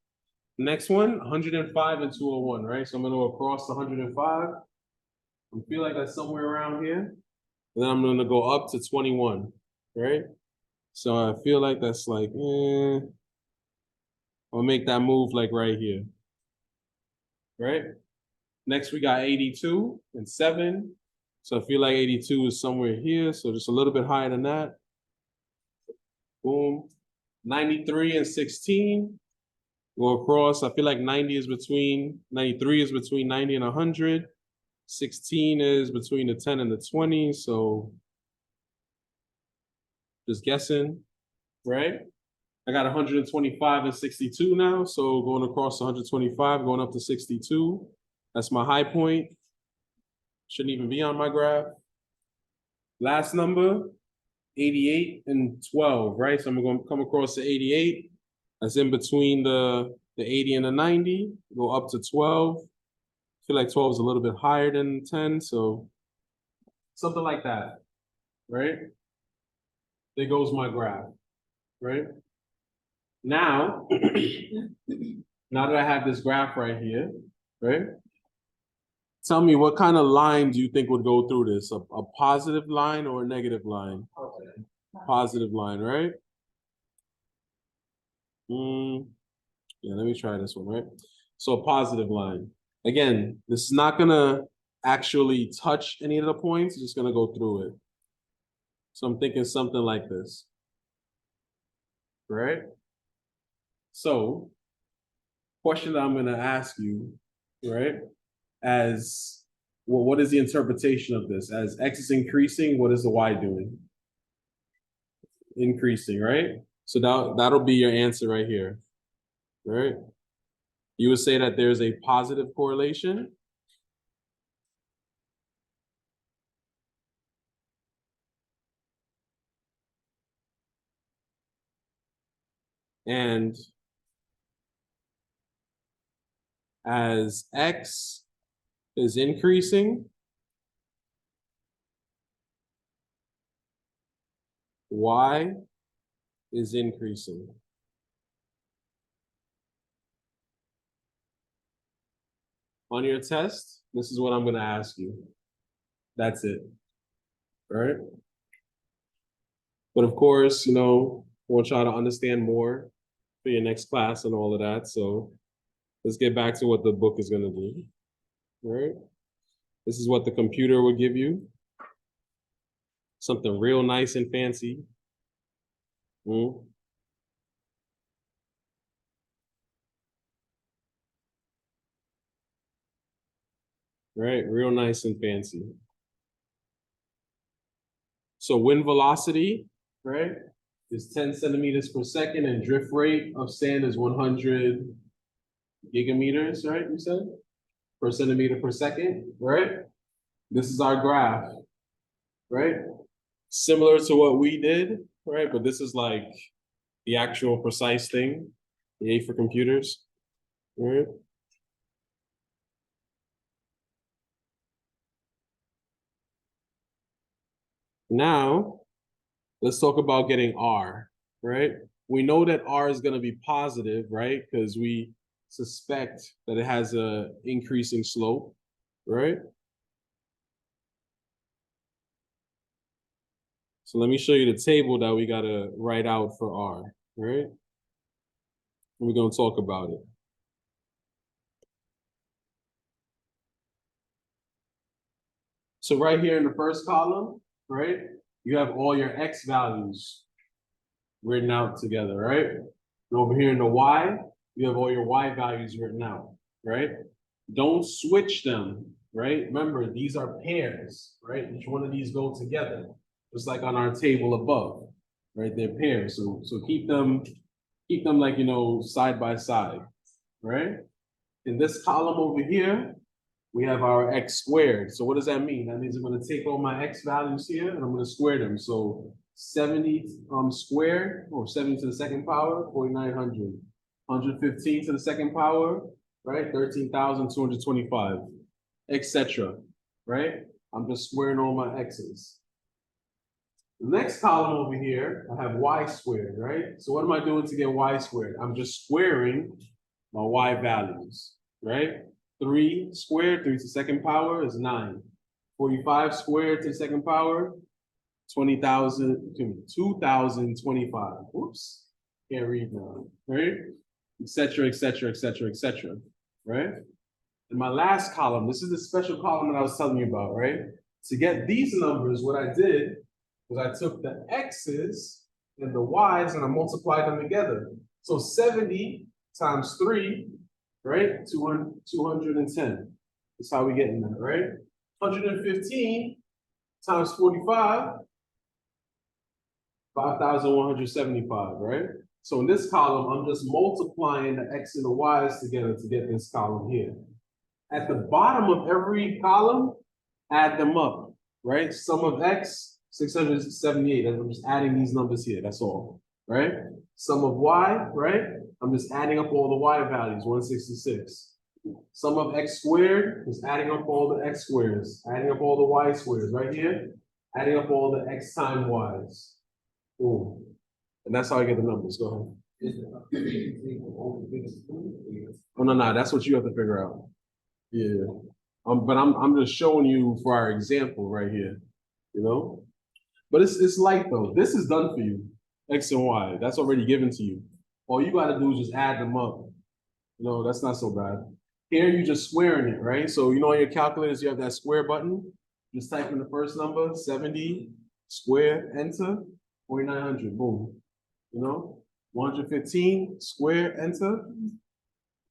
Next one, 105 and 201, right? So I'm gonna go across the 105. I feel like that's somewhere around here. And then I'm gonna go up to 21, right? So I feel like that's like, I'll make that move like right here, right? Next, we got 82 and 7. So I feel like 82 is somewhere here. So just a little bit higher than that. Boom. 93 and 16. Go across. I feel like 93 is between 90 and 100. 16 is between the 10 and the 20. So just guessing, right? I got 125 and 62 now. So going across 125, going up to 62. That's my high point. Shouldn't even be on my graph. Last number, 88 and 12, right? So I'm going to come across to 88. That's in between the 80 and the 90. Go up to 12. I feel like 12 is a little bit higher than 10, so something like that, right? There goes my graph, right? Now, now that I have this graph right here, right? Tell me, what kind of line do you think would go through this? A positive line or a negative line? Okay. Positive line, right? Yeah, let me try this one, right? So a positive line. Again, this is not gonna actually touch any of the points, it's just gonna go through it. So I'm thinking something like this, right? So, question that I'm gonna ask you, right? As well, what is the interpretation of this? As X is increasing, what is the Y doing? Increasing, right? So that'll be your answer right here, right? You would say that there's a positive correlation. And as X is increasing, Y is increasing. On your test, this is what I'm going to ask you. That's it. All right. But of course, we'll try to understand more for your next class and all of that. So let's get back to what the book is going to do. All right. This is what the computer will give you. Something real nice and fancy. Right, real nice and fancy. So wind velocity, right, is 10 centimeters per second, and drift rate of sand is 100 gigameters, right, you said? Per centimeter per second, right? This is our graph, right? Similar to what we did, right? But this is like the actual precise thing, the A for computers, right? Now, let's talk about getting R, right? We know that R is going to be positive, right? Because we suspect that it has a increasing slope, right? So let me show you the table that we got to write out for R, right? We're going to talk about it. So right here in the first column, right, you have all your X values written out together, right? And over here in the Y, you have all your Y values written out, right? Don't switch them, right? Remember, these are pairs, right? Each one of these go together, just like on our table above, right? They're pairs, so keep them like, side by side, right? In this column over here, we have our X squared. So what does that mean? That means I'm going to take all my X values here and I'm going to square them. So 70 squared, or 70 to the second power, 4,900. 115 to the second power, right? 13,225, etc. Right? I'm just squaring all my X's. The next column over here, I have y squared, right? So what am I doing to get y squared? I'm just squaring my y values, right? 3 squared, 3 to the second power is 9. 45 squared to the second power, 2025. Whoops, can't read now, right? Etc., etc., etc., etc., right? And my last column, this is the special column that I was telling you about, right? To get these numbers, what I did was I took the x's and the y's and I multiplied them together. So 70 times 3, right? 210. That's how we get in that, right? 115 times 45, 5,175, right? So in this column, I'm just multiplying the x and the y's together to get this column here. At the bottom of every column, add them up, right? Sum of x, 678. I'm just adding these numbers here, that's all, right? Sum of y, right? I'm just adding up all the y values, 166. Sum of x squared is adding up all the x squares, adding up all the y squares right here, adding up all the x times y's. Boom. And that's how I get the numbers. Go ahead. Oh, no, that's what you have to figure out. Yeah. But I'm just showing you for our example right here, you know? But it's light though. This is done for you. X and Y. That's already given to you. All you gotta do is just add them up. You know, that's not so bad. Here you're just squaring it, right? So you know on your calculators you have that square button. Just type in the first number, 70, square, enter, 4,900, boom. You know, 115, square, enter,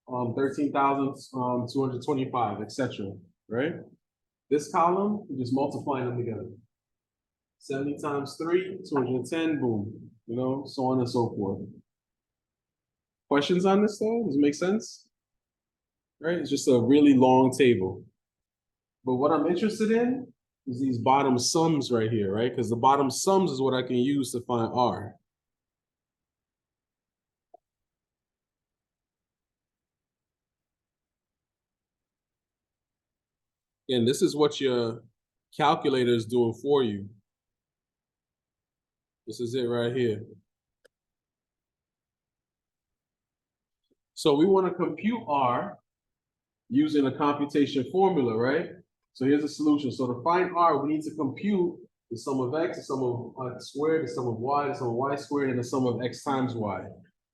13,225, etc. Right? This column, you're just multiplying them together. 70 times 3, 210, boom. You know, so on and so forth. Questions on this though? Does it make sense? Right? It's just a really long table. But what I'm interested in is these bottom sums right here, right? Because the bottom sums is what I can use to find R. And this is what your calculator is doing for you. This is it right here. So we want to compute R using a computation formula, right? So here's a solution. So to find R, we need to compute the sum of x, the sum of x squared, the sum of y, the sum of y squared, and the sum of x times y,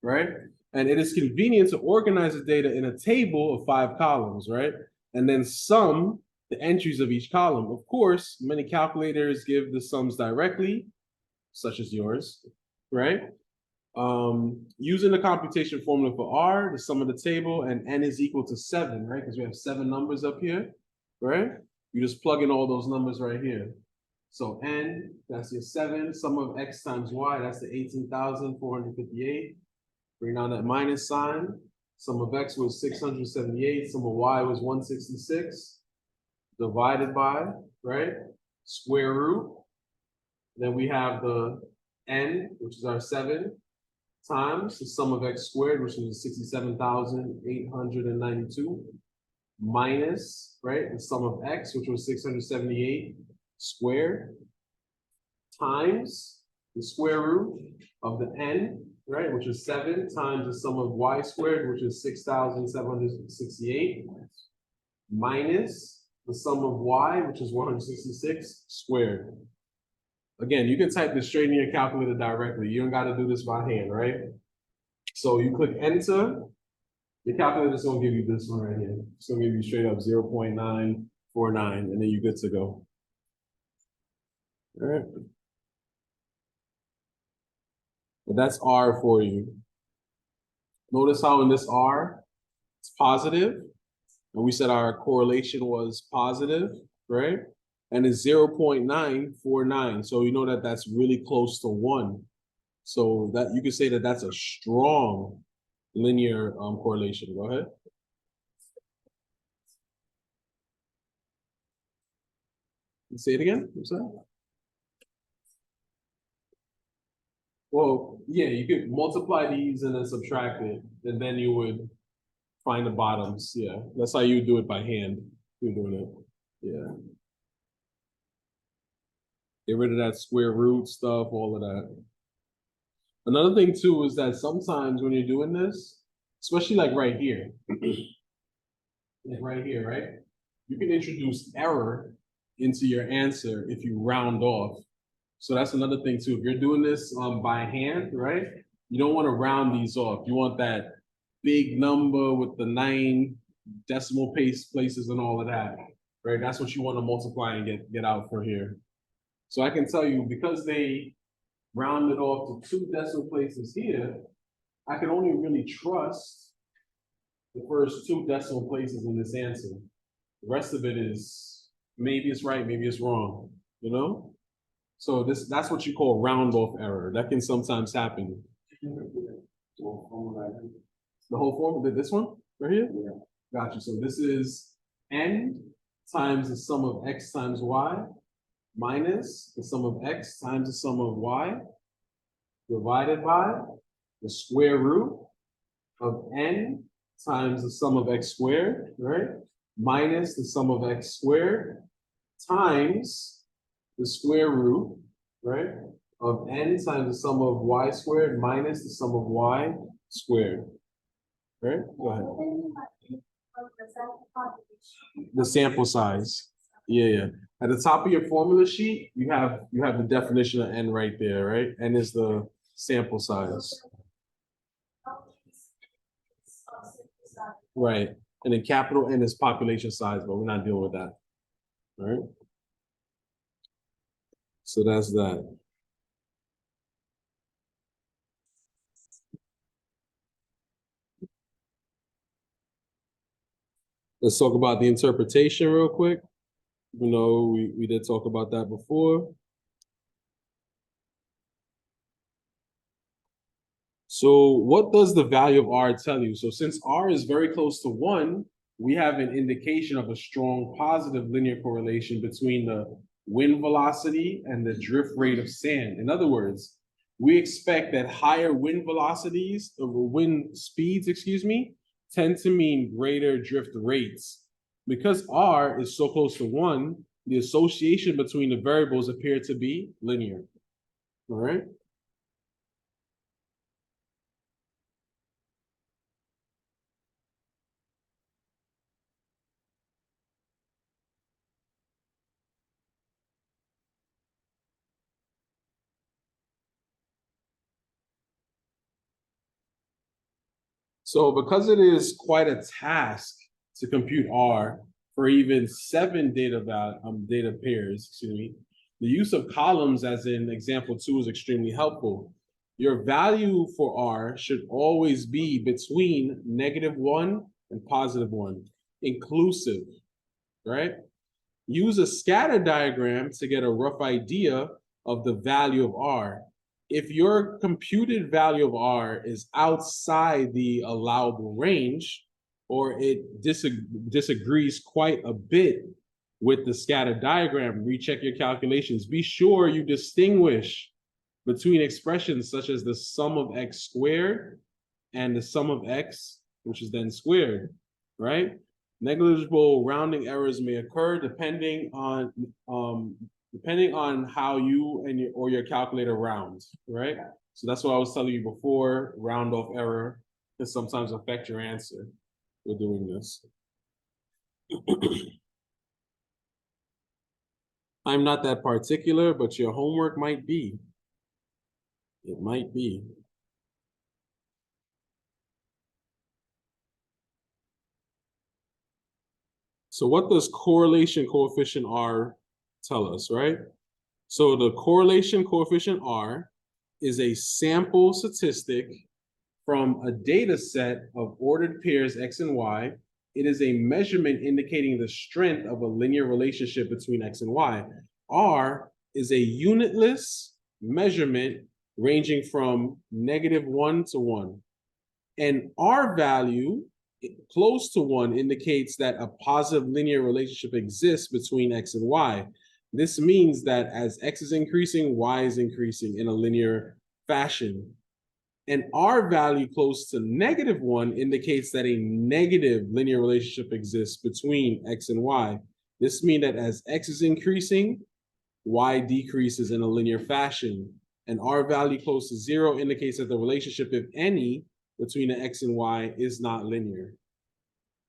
right? And it is convenient to organize the data in a table of 5 columns, right? And then sum the entries of each column. Of course, many calculators give the sums directly, such as yours, right? Using the computation formula for R, the sum of the table, and n is equal to 7, right? Because we have 7 numbers up here, right? You just plug in all those numbers right here. So n, that's your 7, sum of x times y, that's the 18,458. Bring down that minus sign. Sum of x was 678, sum of y was 166. Divided by, right? Square root. Then we have the n, which is our 7, times the sum of x squared, which is 67,892, minus, right, the sum of x, which was 678 squared, times the square root of the n, right, which is 7, times the sum of y squared, which is 6,768, minus the sum of y, which is 166 squared. Again, you can type this straight in your calculator directly. You don't got to do this by hand, right? So you click enter. Your calculator is going to give you this one right here. It's going to give you straight up 0.949, and then you're good to go. All right. But that's R for you. Notice how in this R, it's positive. And we said our correlation was positive, right? And it's 0.949. So you know that that's really close to 1. So that you could say that that's a strong linear correlation. Go ahead. Say it again. What's that? Well, yeah, you could multiply these and then subtract it, and then you would find the bottoms. Yeah, that's how you would do it by hand. You're doing it. Yeah. Get rid of that square root stuff, all of that. Another thing too is that sometimes when you're doing this, especially like right here, like right here, right? You can introduce error into your answer if you round off. So that's another thing too. If you're doing this by hand, right? You don't want to round these off. You want that big number with the 9 decimal places and all of that, right? That's what you want to multiply and get out for here. So I can tell you, because they rounded off to 2 decimal places here, I can only really trust the first 2 decimal places in this answer. The rest of it is, maybe it's right, maybe it's wrong, you know? So that's what you call round off error. That can sometimes happen. The whole formula, this one right here? Yeah. Gotcha. So this is n times the sum of x times y minus the sum of x times the sum of y divided by the square root of n times the sum of x squared, right? Minus the sum of x squared times the square root, right? Of n times the sum of y squared minus the sum of y squared. Right? Go ahead. The sample size. Yeah. At the top of your formula sheet, you have the definition of n right there, right? N is the sample size. Right. And then capital N is population size, but we're not dealing with that. All right. So that's that. Let's talk about the interpretation real quick. You know, we did talk about that before. So what does the value of R tell you? So since R is very close to 1, we have an indication of a strong positive linear correlation between the wind velocity and the drift rate of sand. In other words, we expect that higher wind velocities, wind speeds, tend to mean greater drift rates. Because R is so close to 1, the association between the variables appear to be linear. All right. So because it is quite a task to compute R for even 7 data pairs, the use of columns as in example 2 is extremely helpful. Your value for R should always be between -1 and +1, inclusive, right? Use a scatter diagram to get a rough idea of the value of R. If your computed value of R is outside the allowable range, or it disagrees quite a bit with the scatter diagram, recheck your calculations. Be sure you distinguish between expressions such as the sum of x squared and the sum of x, which is then squared, right? Negligible rounding errors may occur depending on how you and your calculator rounds, right? So that's what I was telling you before. Round off error can sometimes affect your answer with doing this. I'm not that particular, but your homework might be. It might be. So what does correlation coefficient R tell us, right? So the correlation coefficient R is a sample statistic from a data set of ordered pairs X and Y. It is a measurement indicating the strength of a linear relationship between X and Y. R is a unitless measurement ranging from -1 to 1. And R value close to 1 indicates that a positive linear relationship exists between X and Y. This means that as X is increasing, Y is increasing in a linear fashion. And R value close to -1 indicates that a negative linear relationship exists between X and Y. This means that as X is increasing, Y decreases in a linear fashion. And R value close to 0 indicates that the relationship, if any, between the X and Y is not linear.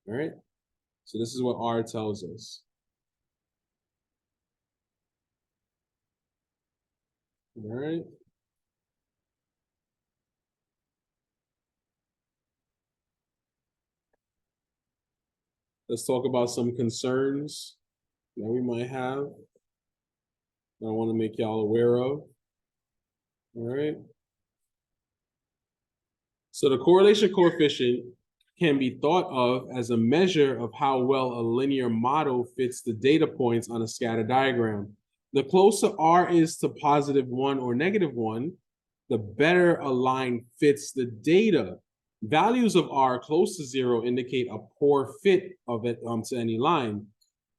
All right? So this is what R tells us. All right? Let's talk about some concerns that we might have that I want to make y'all aware of. All right. So the correlation coefficient can be thought of as a measure of how well a linear model fits the data points on a scatter diagram. The closer R is to +1 or -1, the better a line fits the data. Values of R close to 0 indicate a poor fit of it to any line.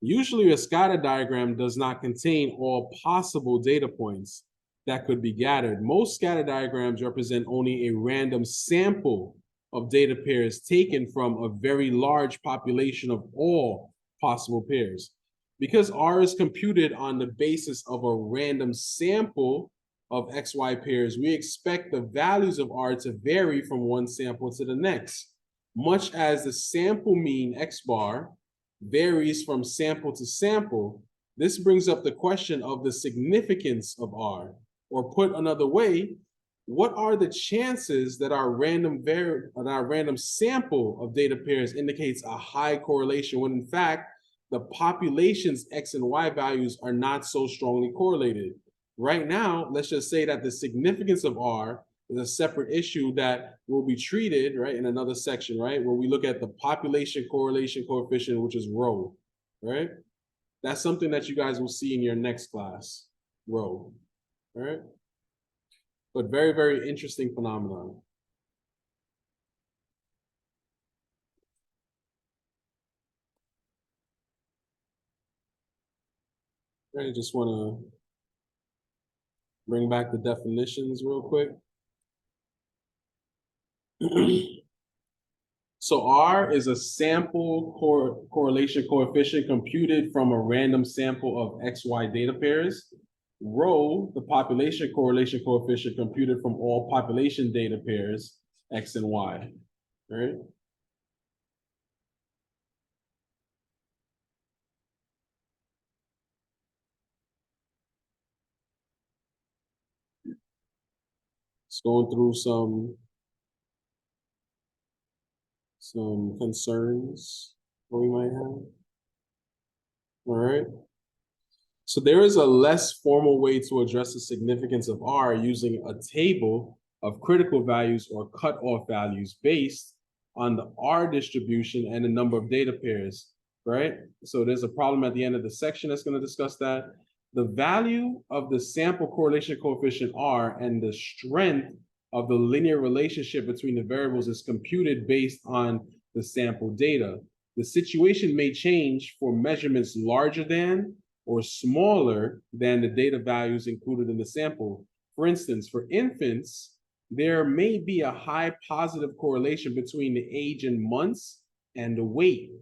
Usually a scatter diagram does not contain all possible data points that could be gathered. Most scatter diagrams represent only a random sample of data pairs taken from a very large population of all possible pairs. Because R is computed on the basis of a random sample of XY pairs, we expect the values of R to vary from one sample to the next, much as the sample mean X bar varies from sample to sample. This brings up the question of the significance of R. Or put another way, what are the chances that our random sample of data pairs indicates a high correlation when in fact the population's X and Y values are not so strongly correlated? Right now, let's just say that the significance of R is a separate issue that will be treated, right, in another section, right, where we look at the population correlation coefficient, which is rho, right? That's something that you guys will see in your next class, rho. All right. But very, very interesting phenomenon. I just want to bring back the definitions real quick. So R is a sample correlation coefficient computed from a random sample of XY data pairs. Rho, the population correlation coefficient computed from all population data pairs, X and Y, right? It's going through some concerns that we might have. All right. So there is a less formal way to address the significance of R using a table of critical values or cutoff values based on the R distribution and the number of data pairs, right? So there's a problem at the end of the section that's going to discuss that. The value of the sample correlation coefficient R and the strength of the linear relationship between the variables is computed based on the sample data. The situation may change for measurements larger than or smaller than the data values included in the sample. For instance, for infants, there may be a high positive correlation between the age in months and the weight.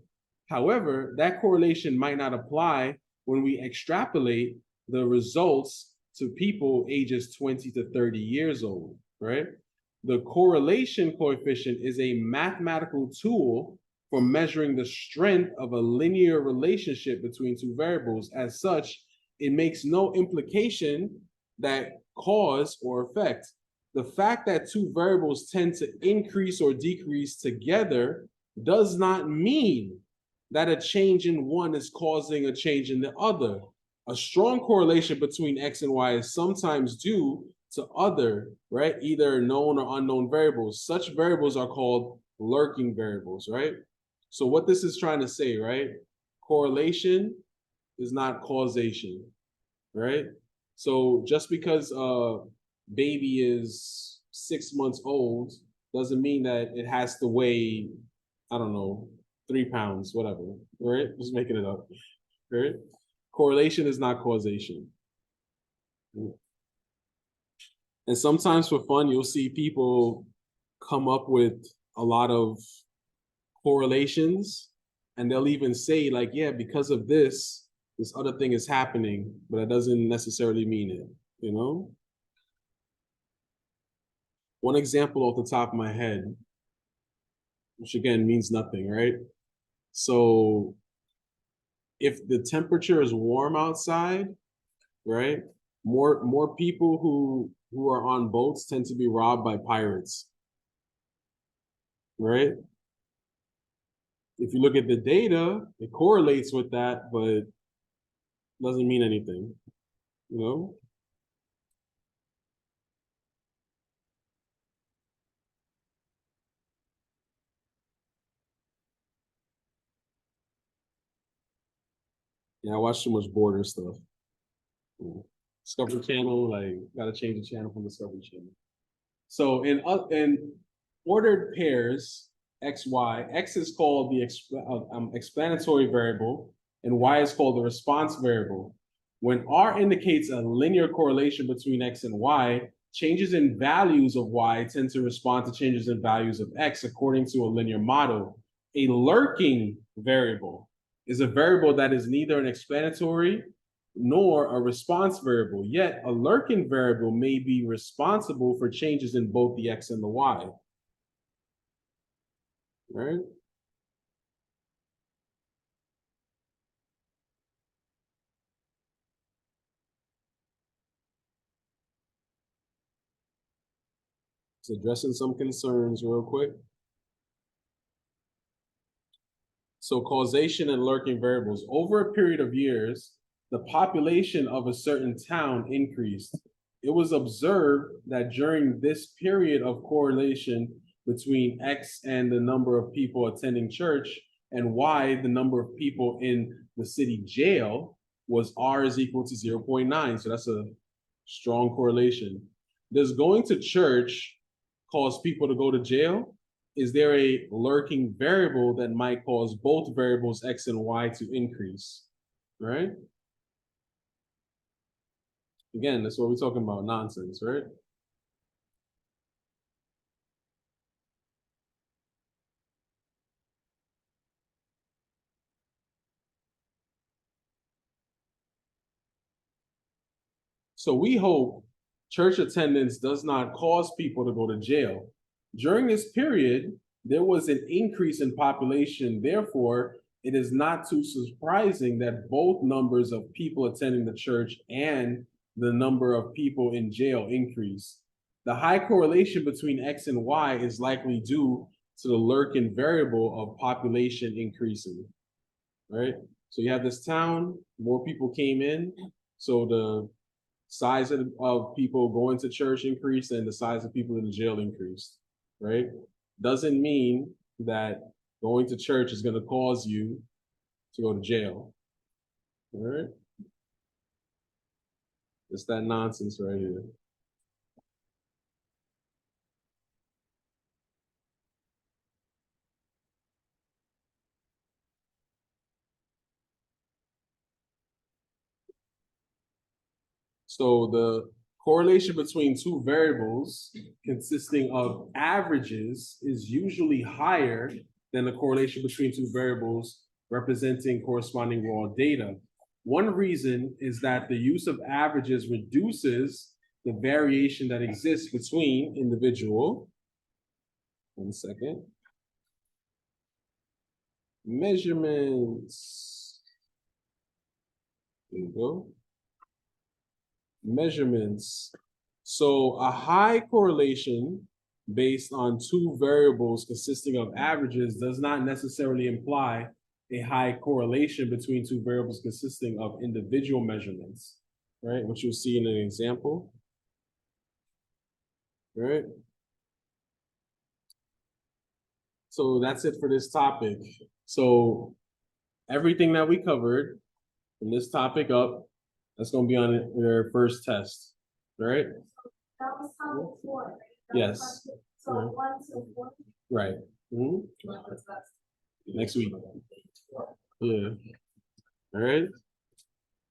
However, that correlation might not apply when we extrapolate the results to people ages 20 to 30 years old, right? The correlation coefficient is a mathematical tool for measuring the strength of a linear relationship between two variables. As such, it makes no implication that cause or effect. The fact that two variables tend to increase or decrease together does not mean that a change in one is causing a change in the other. A strong correlation between X and Y is sometimes due to other, right, either known or unknown variables. Such variables are called lurking variables, right? So what this is trying to say, right? Correlation is not causation, right? So just because a baby is 6 months old doesn't mean that it has to weigh, I don't know, 3 pounds, whatever, right? Just making it up, right? Correlation is not causation. And sometimes for fun, you'll see people come up with a lot of correlations, and they'll even say like, yeah, because of this, this other thing is happening, but it doesn't necessarily mean it, you know? One example off the top of my head, which again means nothing, right? So if the temperature is warm outside, right? More people who are on boats tend to be robbed by pirates, right? If you look at the data, it correlates with that, but doesn't mean anything, you know? Yeah, I watch too much border stuff. Yeah. Discovery Channel, like, gotta change the channel from Discovery Channel. So in ordered pairs, x, y, x is called the explanatory variable, and y is called the response variable. When r indicates a linear correlation between x and y, changes in values of y tend to respond to changes in values of x according to a linear model. A lurking variable is a variable that is neither an explanatory nor a response variable, yet a lurking variable may be responsible for changes in both the x and the y. Right? So addressing some concerns real quick. So causation and lurking variables. Over a period of years, the population of a certain town increased. It was observed that during this period of correlation between X and the number of people attending church and Y, the number of people in the city jail, was R is equal to 0.9. So that's a strong correlation. Does going to church cause people to go to jail? Is there a lurking variable that might cause both variables X and Y to increase, right? Again, that's what we're talking about, nonsense, right? So we hope church attendance does not cause people to go to jail. During this period, there was an increase in population. Therefore, it is not too surprising that both numbers of people attending the church and the number of people in jail increase. The high correlation between X and Y is likely due to the lurking variable of population increasing, right? So you have this town, more people came in, so the size of people going to church increased and the size of people in the jail increased, right? Doesn't mean that going to church is going to cause you to go to jail, all right? It's that nonsense right here. So the correlation between two variables consisting of averages is usually higher than the correlation between two variables representing corresponding raw data. One reason is that the use of averages reduces the variation that exists between individual, 1 second, measurements. There you go. Measurements. So a high correlation based on two variables consisting of averages does not necessarily imply a high correlation between two variables consisting of individual measurements, right? Which you'll see in an example, right? So that's it for this topic. So everything that we covered from this topic up, that's going to be on your first test, right? That was how before, right? Yes. So Yeah. 1 to 4. Right. Mhm. Next week. Yeah. All right.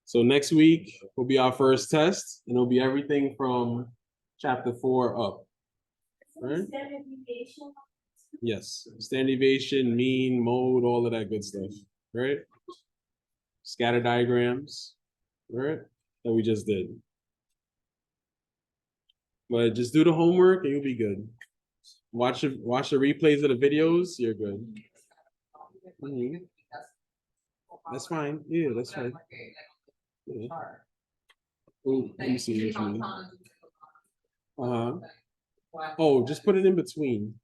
So next week will be our first test, and it'll be everything from chapter 4 up. Right. Standard deviation. Yes. Standard deviation, mean, mode, all of that good stuff. Right. scatter diagrams, right? That we just did. But just do the homework and you'll be good. Watch the replays of the videos, you're good. Mhm. That's fine. Yeah, that's fine. Yeah. Oh, let me see what you mean. Uh-huh. Oh, just put it in between.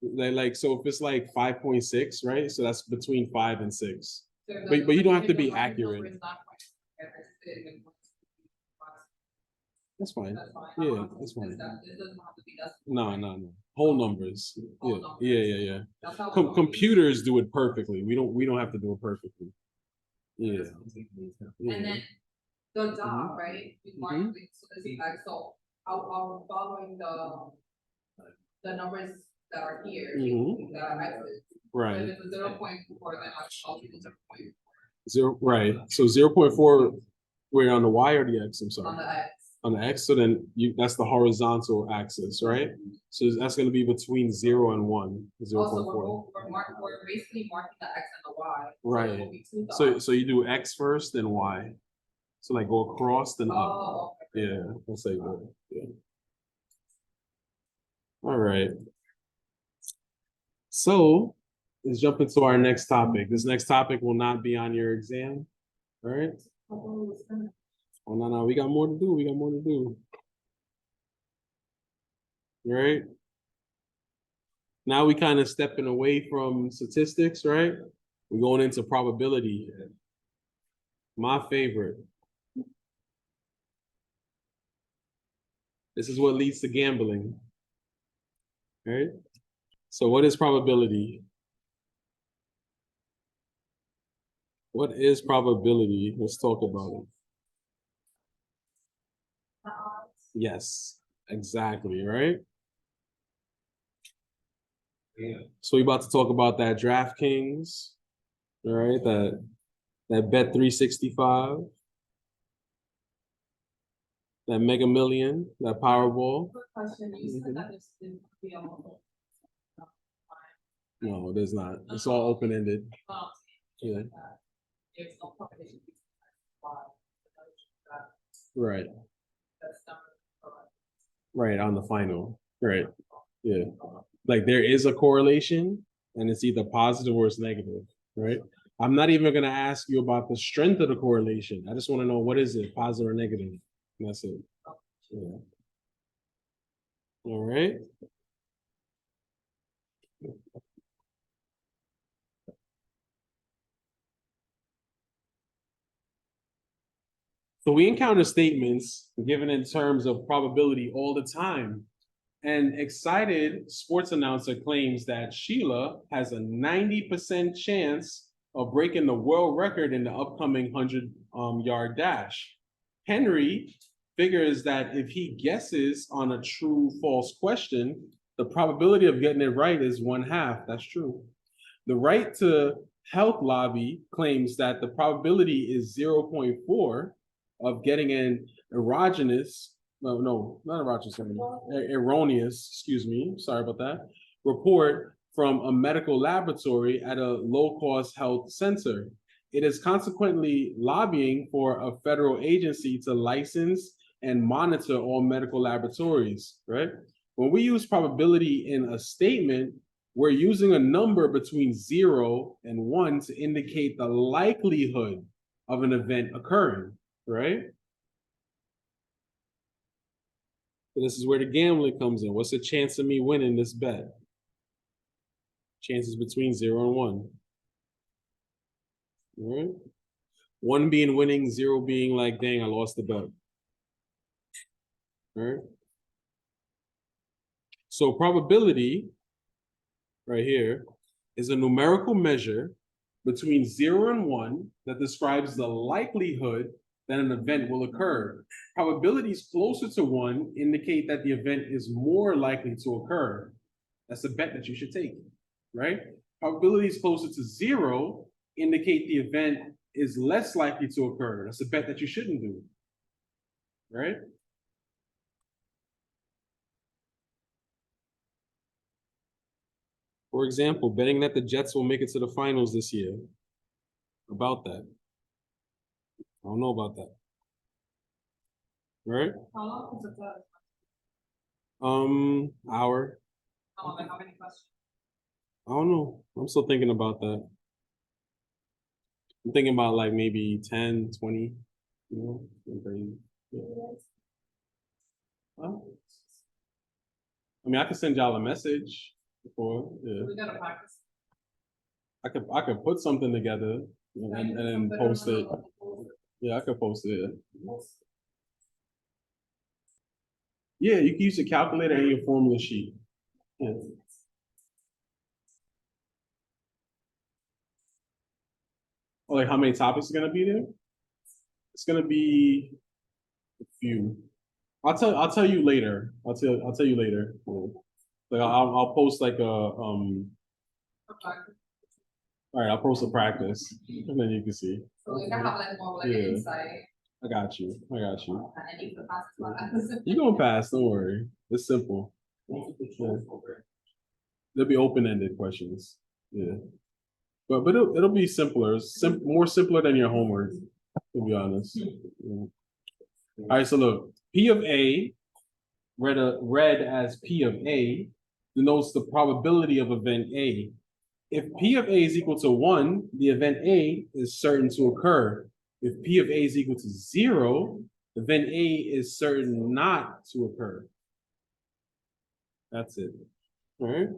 Like so if it's like 5.6, right? So that's between 5 and 6. But you don't have to be accurate. That's fine. Yeah, that's fine. No. Whole numbers. Yeah. Computers do it perfectly. We don't have to do it perfectly. Yeah. And then the dot, right? We mark Mhm. it, so this is like, so I'll following the numbers that are here. Mhm. The X's. So Right. if it's a 0.4, then I'll do the 0.4 Zero, right. So 0.4, we're on the Y or the X, I'm on sorry. the X. On the X, so then that's the horizontal axis, right? So that's gonna be between 0 and 1, 0.4. We're basically marking the X and the Y. Right. So it will be two So dots. you do X first, then Y. So like go across, then up. Oh, okay. Yeah, that's like that. Yeah. All right. So let's jump into our next topic. This next topic will not be on your exam. All right. Oh no, we got more to do. We got more to do. All right. Now we kind of stepping away from statistics, right? We're going into probability. My favorite. This is what leads to gambling. Right? So what is probability? What is probability? Let's talk about it. The odds. Yes, exactly, right? So we're about to talk about that DraftKings, all right? That Bet 365, that Mega Million, that Powerball. Quick question, you said that this didn't be on the. No, it is not. It's all open ended. Yeah. There's no competition. Why? Right. That's not correct. Right on the final. Right. Yeah. Like there is a correlation and it's either positive or it's negative, right? I'm not even gonna ask you about the strength of the correlation. I just want to know what is it, positive or negative. And that's it. Yeah. All right. So we encounter statements given in terms of probability all the time. An excited sports announcer claims that Sheila has a 90% chance of breaking the world record in the upcoming 100-yard dash. Henry figures that if he guesses on a true false question, the probability of getting it right is 1/2. That's true. The Right to Health lobby claims that the probability is 0.4 of getting an erroneous, excuse me, sorry about that, report from a medical laboratory at a low-cost health center. It is consequently lobbying for a federal agency to license and monitor all medical laboratories, right? When we use probability in a statement, we're using a number between 0 and 1 to indicate the likelihood of an event occurring, right? So this is where the gambling comes in. What's the chance of me winning this bet? Chances between 0 and 1. All right? 1 being winning, 0 being like, dang, I lost the bet. All right? So probability, right here, is a numerical measure between 0 and 1 that describes the likelihood that an event will occur. Probabilities closer to 1 indicate that the event is more likely to occur. That's a bet that you should take, right? Probabilities closer to 0 indicate the event is less likely to occur. That's a bet that you shouldn't do, right? For example, betting that the Jets will make it to the finals this year. About that. I don't know about that. Right? How long is the test? Hour. Like how many questions? I don't know. I'm still thinking about that. I'm thinking about like maybe 10, 20, you know, something crazy. Huh? I mean, I could send y'all a message before, yeah. We gotta practice. I could put something together and then post it. Yeah, I could post it. Yeah, you can use your calculator and your formula sheet. Yeah. Oh, like how many topics are gonna be there? It's gonna be a few. I'll tell you later. I'll tell you later. Like I'll post like a all right, I'll post a practice and then you can see. So we can have like more like Yeah. an insight. I got you. I got you. And you can pass class. You're gonna pass, don't worry. It's simple. Yeah. There'll be open-ended questions. Yeah. But it'll be simpler, more simpler than your homework, to be honest. Yeah. All right, so look, P of A, read as P of A, denotes the probability of event A. If P of A is equal to 1, the event A is certain to occur. If P of A is equal to 0, event A is certain not to occur. That's it. All right.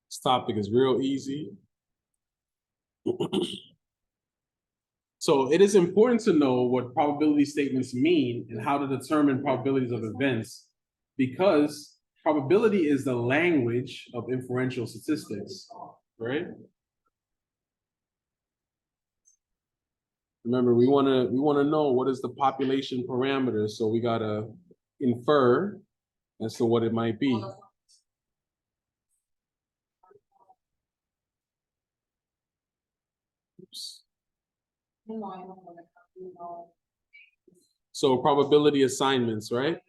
This topic is real easy. So it is important to know what probability statements mean and how to determine probabilities of events, because probability is the language of inferential statistics, right? Remember, we want to know what is the population parameter, so we gotta infer as to what it might be. Oops. So probability assignments, right?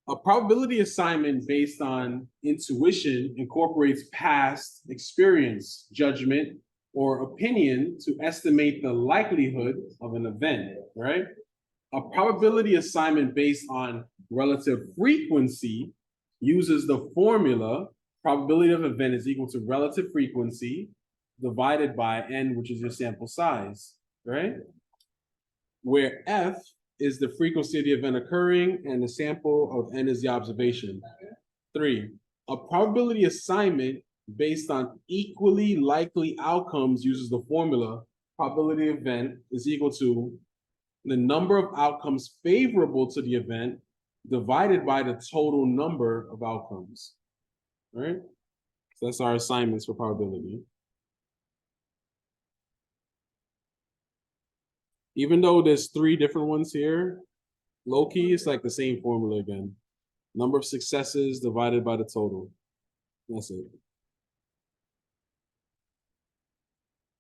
A probability assignment based on intuition incorporates past experience, judgment, or opinion to estimate the likelihood of an event, right? A probability assignment based on relative frequency uses the formula probability of event is equal to relative frequency divided by n, which is your sample size, right? Where f is the frequency of the event occurring and the sample of n is the observation. 3, a probability assignment based on equally likely outcomes uses the formula probability of event is equal to the number of outcomes favorable to the event divided by the total number of outcomes, right? So that's our assignments for probability. Even though there's 3 different ones here, low-key, it's like the same formula again. Number of successes divided by the total. That's it.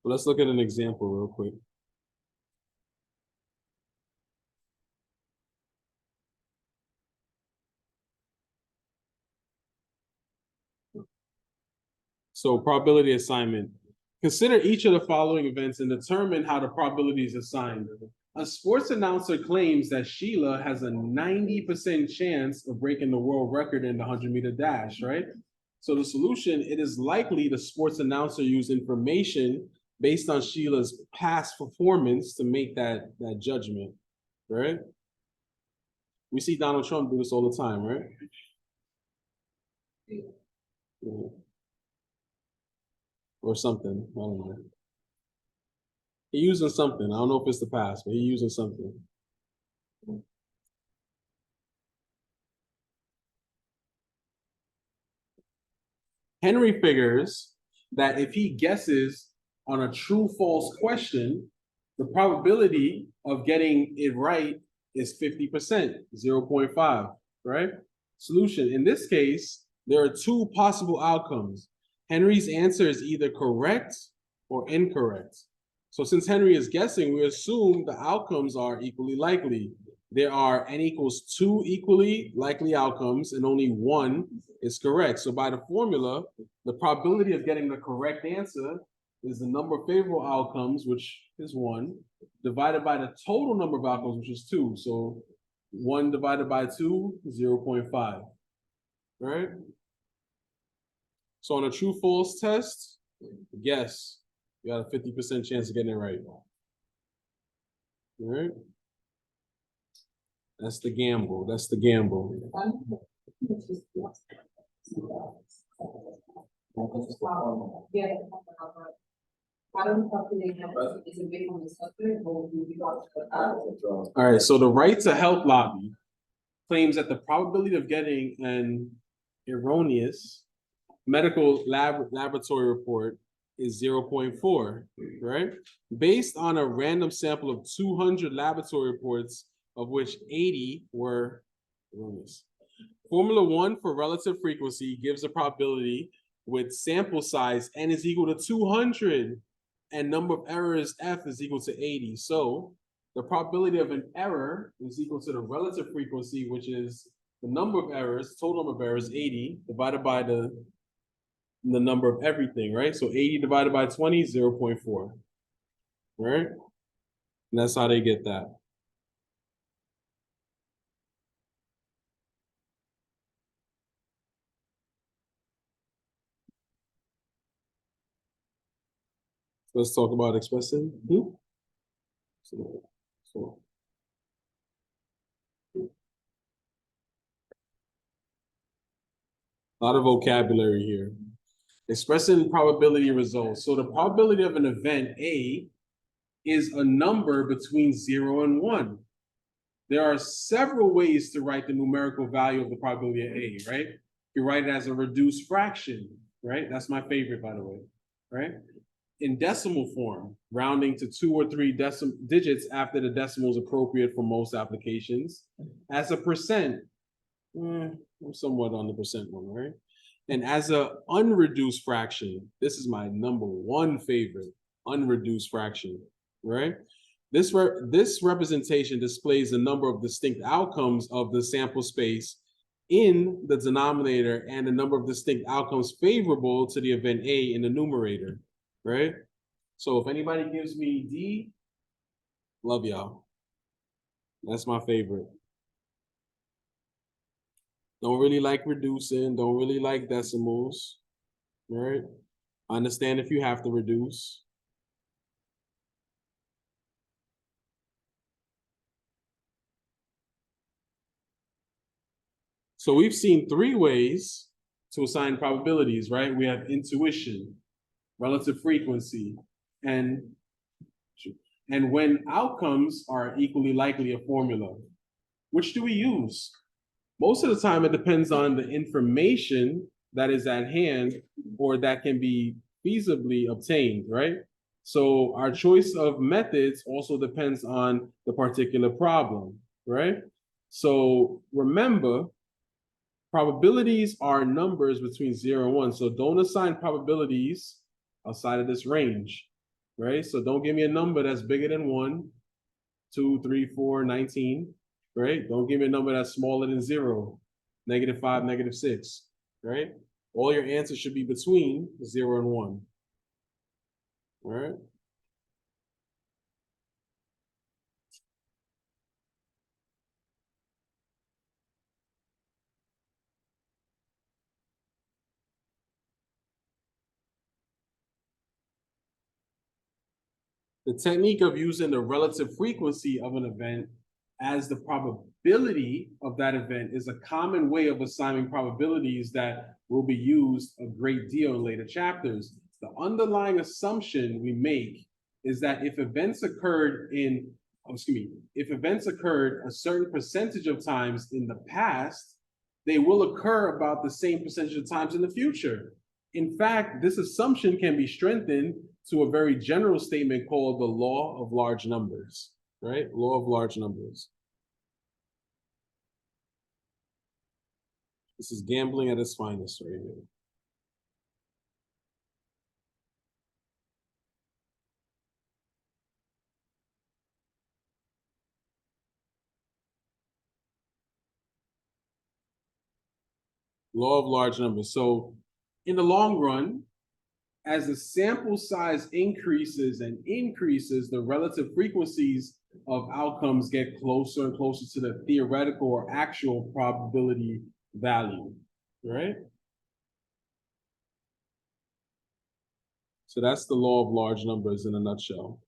But let's look at an example real quick. So probability assignment. Consider each of the following events and determine how the probability is assigned. A sports announcer claims that Sheila has a 90% chance of breaking the world record in the 100-meter dash, right? So the solution, it is likely the sports announcer used information based on Sheila's past performance to make that judgment, right? We see Donald Trump do this all the time, right? Yeah. Or something, I don't know. He using something. I don't know if it's the past, but he using something. Henry figures that if he guesses on a true-false question, the probability of getting it right is 50%, 0.5, right? Solution, in this case, there are 2 possible outcomes. Henry's answer is either correct or incorrect. So since Henry is guessing, we assume the outcomes are equally likely. there are n equals 2 equally likely outcomes and only one is correct. So by the formula, the probability of getting the correct answer is the number of favorable outcomes, which is 1, divided by the total number of outcomes, which is 2. So 1 divided by 2, 0.5, right? So on a true-false test, guess, you got a 50% chance of getting it right. All right? That's the gamble. That's the gamble. Yeah. I don't calculate numbers, is it based on the subject or do you want to? All right, so the Right to Health lobby claims that the probability of getting an erroneous medical laboratory report is 0.4, right? Based on a random sample of 200 laboratory reports, of which 80 were erroneous. Formula 1 for relative frequency gives a probability with sample size n is equal to 200 and number of errors f is equal to 80. So the probability of an error is equal to the relative frequency, which is the number of errors, total number of errors, 80, divided by the number of everything, right? So 80 divided by 20, 0.4, right? And that's how they get that. Let's talk about expressing. So a lot of vocabulary here. Expressing probability results. So the probability of an event A is a number between 0 and 1. There are several ways to write the numerical value of the probability of A, right? You write it as a reduced fraction, right? That's my favorite, by the way, right? In decimal form, rounding to 2 or 3 digits after the decimal is appropriate for most applications. As a percent, I'm somewhat on the percent one, right? And as a unreduced fraction, this is my number one favorite, unreduced fraction, right? This representation displays the number of distinct outcomes of the sample space in the denominator and the number of distinct outcomes favorable to the event A in the numerator, right? So if anybody gives me D, love y'all. That's my favorite. Don't really like reducing, don't really like decimals, right? I understand if you have to reduce. So we've seen 3 ways to assign probabilities, right? We have intuition, relative frequency, and when outcomes are equally likely, a formula. Which do we use? Most of the time, it depends on the information that is at hand or that can be feasibly obtained, right? So our choice of methods also depends on the particular problem, right? So remember, probabilities are numbers between 0 and 1. So don't assign probabilities outside of this range, right? So don't give me a number that's bigger than 1, 2, 3, 4, 19, right? Don't give me a number that's smaller than 0, -5, -6, right? All your answers should be between 0 and 1, all right? The technique of using the relative frequency of an event as the probability of that event is a common way of assigning probabilities that will be used a great deal in later chapters. The underlying assumption we make is that if events occurred a certain percentage of times in the past, they will occur about the same percentage of times in the future. In fact, this assumption can be strengthened to a very general statement called the law of large numbers, right? Law of large numbers. This is gambling at its finest right here. Law of large numbers. So in the long run, as the sample size increases and increases, the relative frequencies of outcomes get closer and closer to the theoretical or actual probability value, right? So that's the law of large numbers in a nutshell.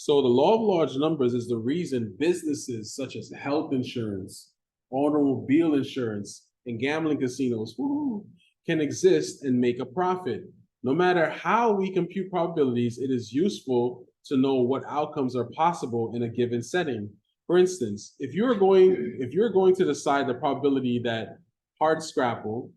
So the law of large numbers is the reason businesses such as health insurance, automobile insurance, and gambling casinos can exist and make a profit. No matter how we compute probabilities, it is useful to know what outcomes are possible in a given setting. For instance, if you're going to decide the probability that Hardscrabble,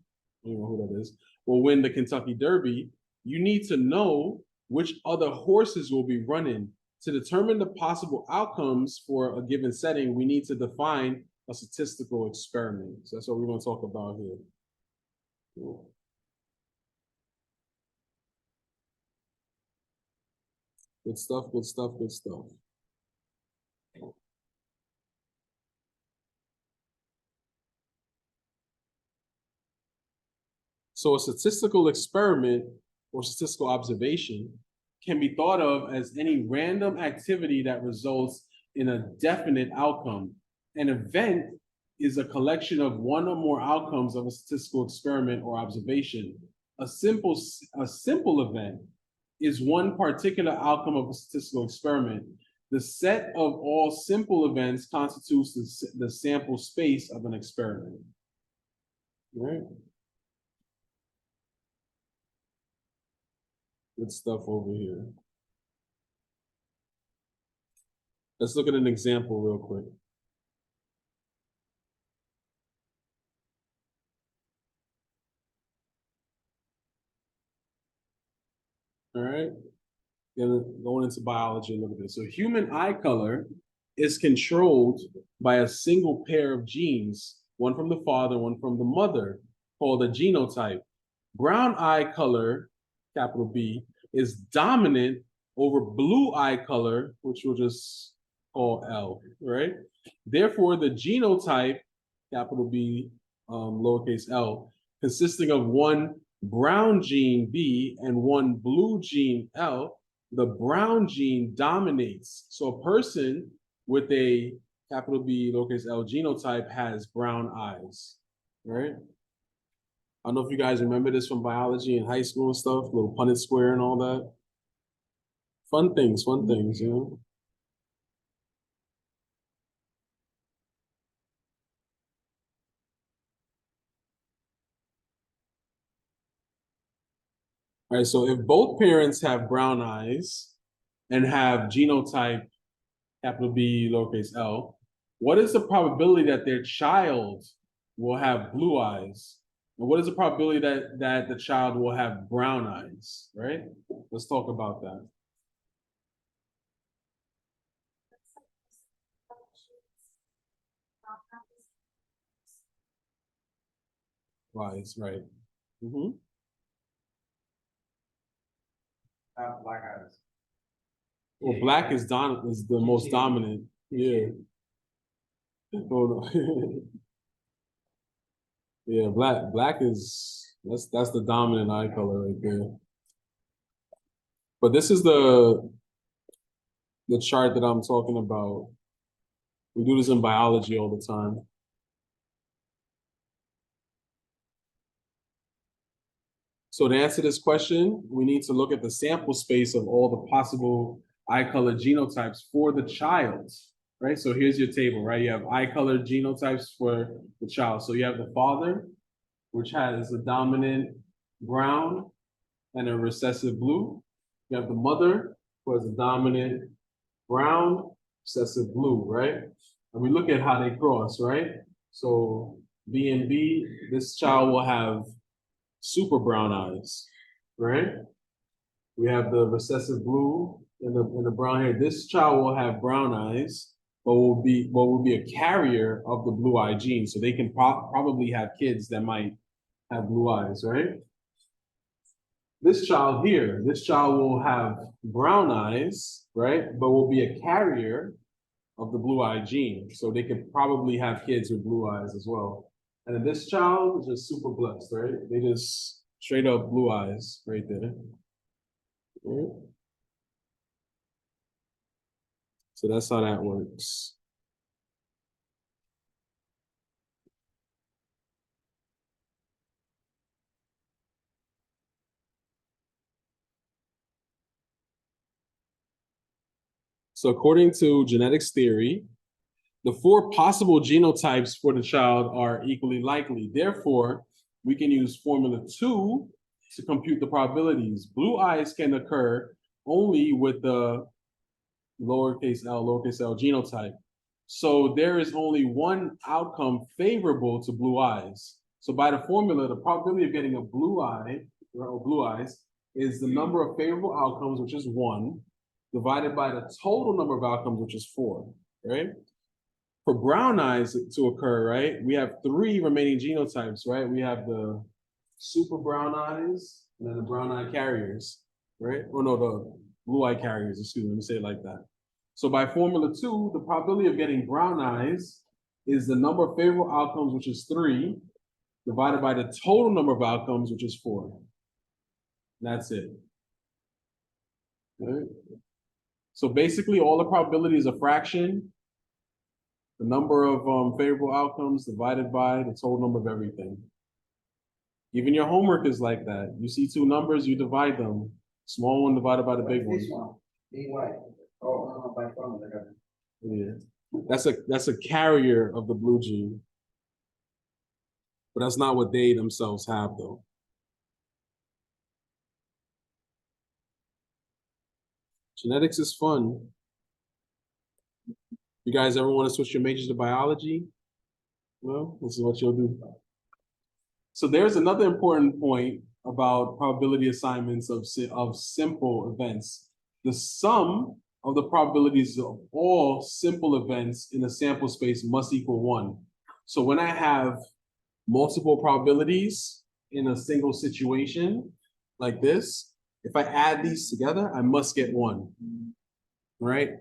I don't know who that is, will win the Kentucky Derby, you need to know which other horses will be running. To determine the possible outcomes for a given setting, we need to define a statistical experiment. So that's what we're going to talk about here. Good stuff, good stuff, good stuff. So a statistical experiment or statistical observation can be thought of as any random activity that results in a definite outcome. An event is a collection of one or more outcomes of a statistical experiment or observation. A simple event is one particular outcome of a statistical experiment. The set of all simple events constitutes the sample space of an experiment. Right? Good stuff over here. Let's look at an example real quick. All right. Going into biology, look at this. So human eye color is controlled by a single pair of genes, one from the father, one from the mother, called a genotype. Brown eye color, capital B, is dominant over blue eye color, which we'll just call L, right? Therefore, the genotype, capital B, lowercase l, consisting of one brown gene B and one blue gene L, the brown gene dominates. So a person with a capital B, lowercase l genotype has brown eyes, right? I don't know if you guys remember this from biology in high school and stuff, little Punnett square and all that. Fun things, you know? All right, so if both parents have brown eyes and have genotype capital B, lowercase l, what is the probability that their child will have blue eyes? And what is the probability that the child will have brown eyes, right? Let's talk about that. Eyes, right. Mm-hmm. Black eyes. Well, black is the most dominant. Yeah. Hold on. Yeah, black is that's the dominant eye color right there. But this is the chart that I'm talking about. We do this in biology all the time. So to answer this question, we need to look at the sample space of all the possible eye color genotypes for the child, right? So here's your table, right? You have eye color genotypes for the child. So you have the father, which has a dominant brown and a recessive blue. You have the mother, who has a dominant brown, recessive blue, right? And we look at how they cross, right? So B and B, this child will have super brown eyes, right? We have the recessive blue and the brown hair. This child will have brown eyes, but will be a carrier of the blue eye gene. So they can probably have kids that might have blue eyes, right? This child here, this child will have brown eyes, right? But will be a carrier of the blue eye gene. So they could probably have kids with blue eyes as well. And then this child is just super blessed, right? They just straight up blue eyes right there. Right? So that's how that works. So according to genetics theory, the four possible genotypes for the child are equally likely. Therefore, we can use formula 2 to compute the probabilities. Blue eyes can occur only with the lowercase l genotype. So there is only one outcome favorable to blue eyes. So by the formula, the probability of getting a blue eye or blue eyes is the number of favorable outcomes, which is 1, divided by the total number of outcomes, which is 4, right? For brown eyes to occur, right, we have 3 remaining genotypes, right? We have the super brown eyes and then the brown eye carriers, right? Oh no, the blue eye carriers, excuse me, let me say it like that. So by formula 2, the probability of getting brown eyes is the number of favorable outcomes, which is 3, divided by the total number of outcomes, which is 4. That's it. Right? So basically, all the probability is a fraction. The number of favorable outcomes divided by the total number of everything. Even your homework is like that. You see 2 numbers, you divide them. Small one divided by the big one. This one, BY. Oh, by formula. Yeah, that's a carrier of the blue gene, but that's not what they themselves have, though. Genetics is fun. You guys ever want to switch your majors to biology? Well, this is what you'll do. So there's another important point about probability assignments of simple events. The sum of the probabilities of all simple events in a sample space must equal 1. So when I have multiple probabilities in a single situation like this, if I add these together, I must get 1, right?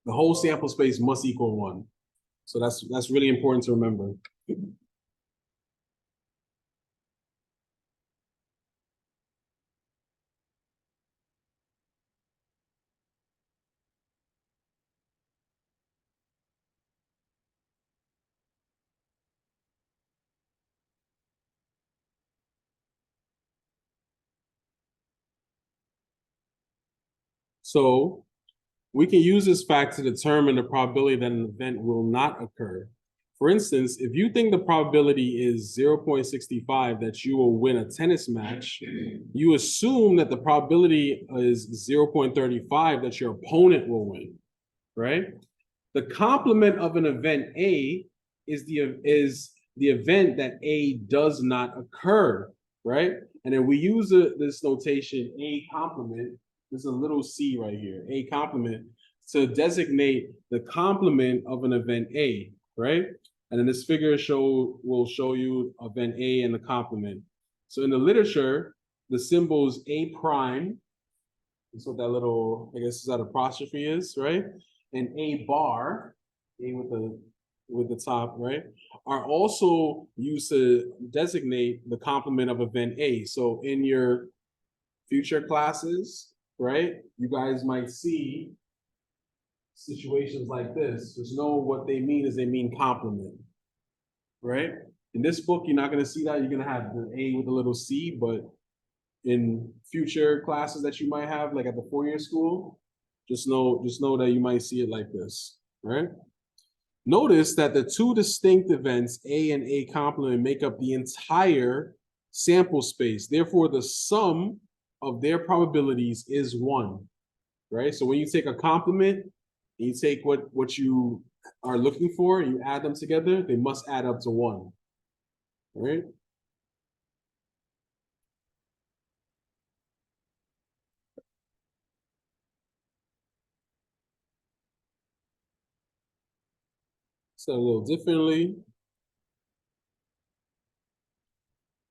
The whole sample space must equal 1. So that's really important to remember. So we can use this fact to determine the probability that an event will not occur. For instance, if you think the probability is 0.65 that you will win a tennis match, you assume that the probability is 0.35 that your opponent will win, right? The complement of an event A is the event that A does not occur, right? And then we use this notation A complement. There's a little c right here, A complement, to designate the complement of an event A, right? And then this figure will show you event A and the complement. So in the literature, the symbols A prime, that's what that little, I guess is that apostrophe is, right? And A bar, A with the top, right, are also used to designate the complement of event A. So in your future classes, right, you guys might see situations like this. Just know what they mean is they mean complement, right? In this book, you're not going to see that. You're going to have the A with a little c, but in future classes that you might have, like at the 4-year school, just know that you might see it like this, right? Notice that the 2 distinct events, A and A complement, make up the entire sample space. Therefore, the sum of their probabilities is 1, right? So when you take a complement, and you take what you are looking for, you add them together, they must add up to 1, right? So a little differently.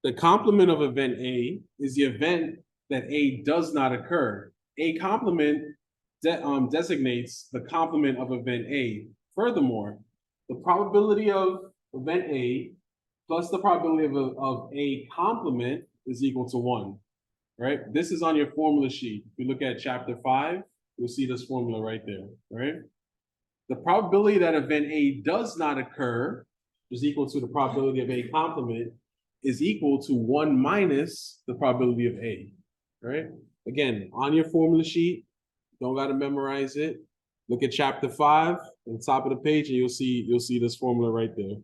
The complement of event A is the event that A does not occur. A complement designates the complement of event A. Furthermore, the probability of event A plus the probability of A complement is equal to 1, right? This is on your formula sheet. If you look at chapter 5, you'll see this formula right there, right? The probability that event A does not occur is equal to the probability of A complement is equal to 1 minus the probability of A, right? Again, on your formula sheet, don't got to memorize it. Look at chapter 5 at the top of the page, and you'll see this formula right there.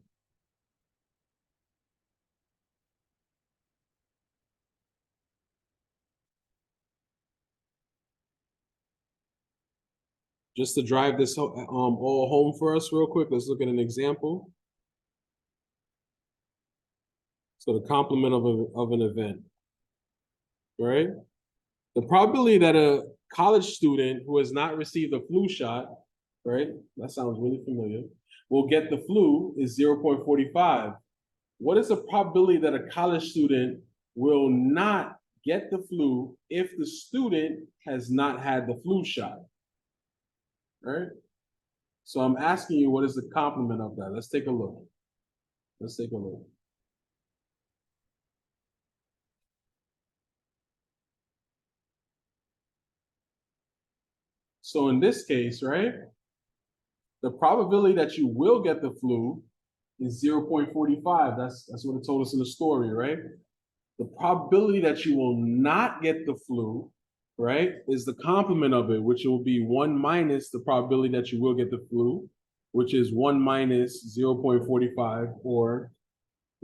Just to drive this all home for us real quick, let's look at an example. So the complement of an event, right? The probability that a college student who has not received a flu shot, right? That sounds really familiar, will get the flu is 0.45. What is the probability that a college student will not get the flu if the student has not had the flu shot? Right? So I'm asking you, what is the complement of that? Let's take a look. Let's take a look. So in this case, right, the probability that you will get the flu is 0.45. That's what it told us in the story, right? The probability that you will not get the flu, right, is the complement of it, which will be 1 minus the probability that you will get the flu, which is 1 minus 0.45 or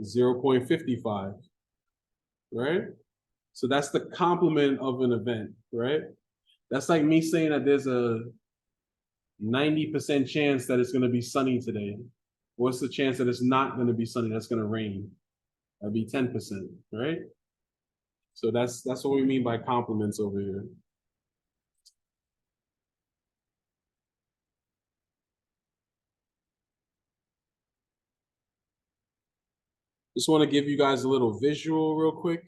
0.55, right? So that's the complement of an event, right? That's like me saying that there's a 90% chance that it's going to be sunny today. What's the chance that it's not going to be sunny, that's going to rain? That'd be 10%, right? So that's what we mean by complements over here. Just want to give you guys a little visual real quick.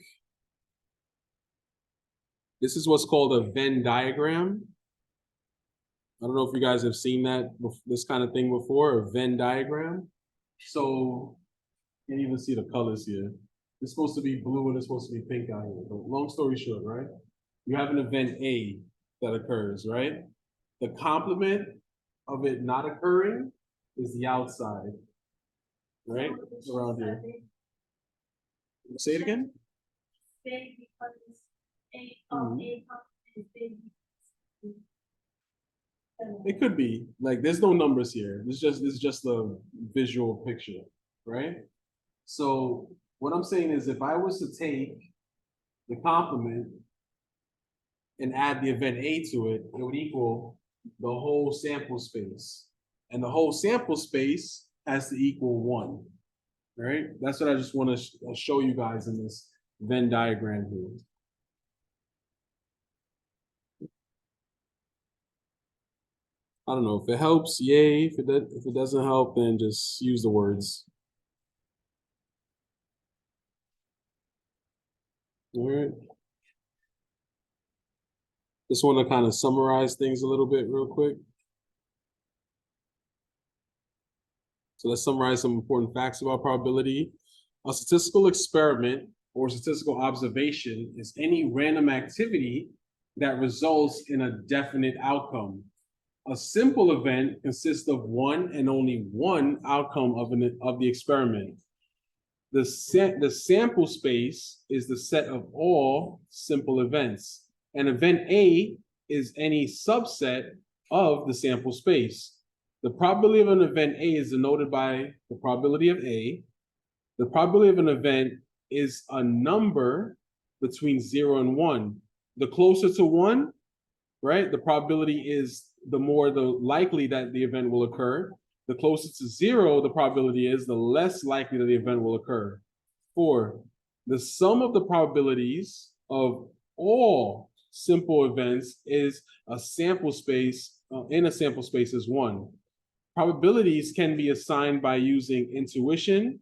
This is what's called a Venn diagram. I don't know if you guys have seen this kind of thing before, a Venn diagram. So you can't even see the colors here. It's supposed to be blue and it's supposed to be pink out here. But long story short, right? You have an event A that occurs, right? The complement of it not occurring is the outside, right? It's around here. Say it again. Big because A complement is big. It could be like there's no numbers here. It's just a visual picture, right? So what I'm saying is, if I was to take the complement and add the event A to it, it would equal the whole sample space, and the whole sample space has to equal 1. Right? That's what I just want to show you guys in this Venn diagram here. I don't know if it helps, yay. If it doesn't help, then just use the words. All right. Just want to kind of summarize things a little bit real quick. So let's summarize some important facts about probability. A statistical experiment or statistical observation is any random activity that results in a definite outcome. A simple event consists of one and only one outcome of the experiment. The sample space is the set of all simple events. An event A is any subset of the sample space. The probability of an event A is denoted by the probability of A. The probability of an event is a number between 0 and 1. The closer to 1, right, the probability is the more the likely that the event will occur. The closer to 0 the probability is, the less likely that the event will occur. 4, the sum of the probabilities of all simple events is a sample space, in a sample space is 1. Probabilities can be assigned by using intuition,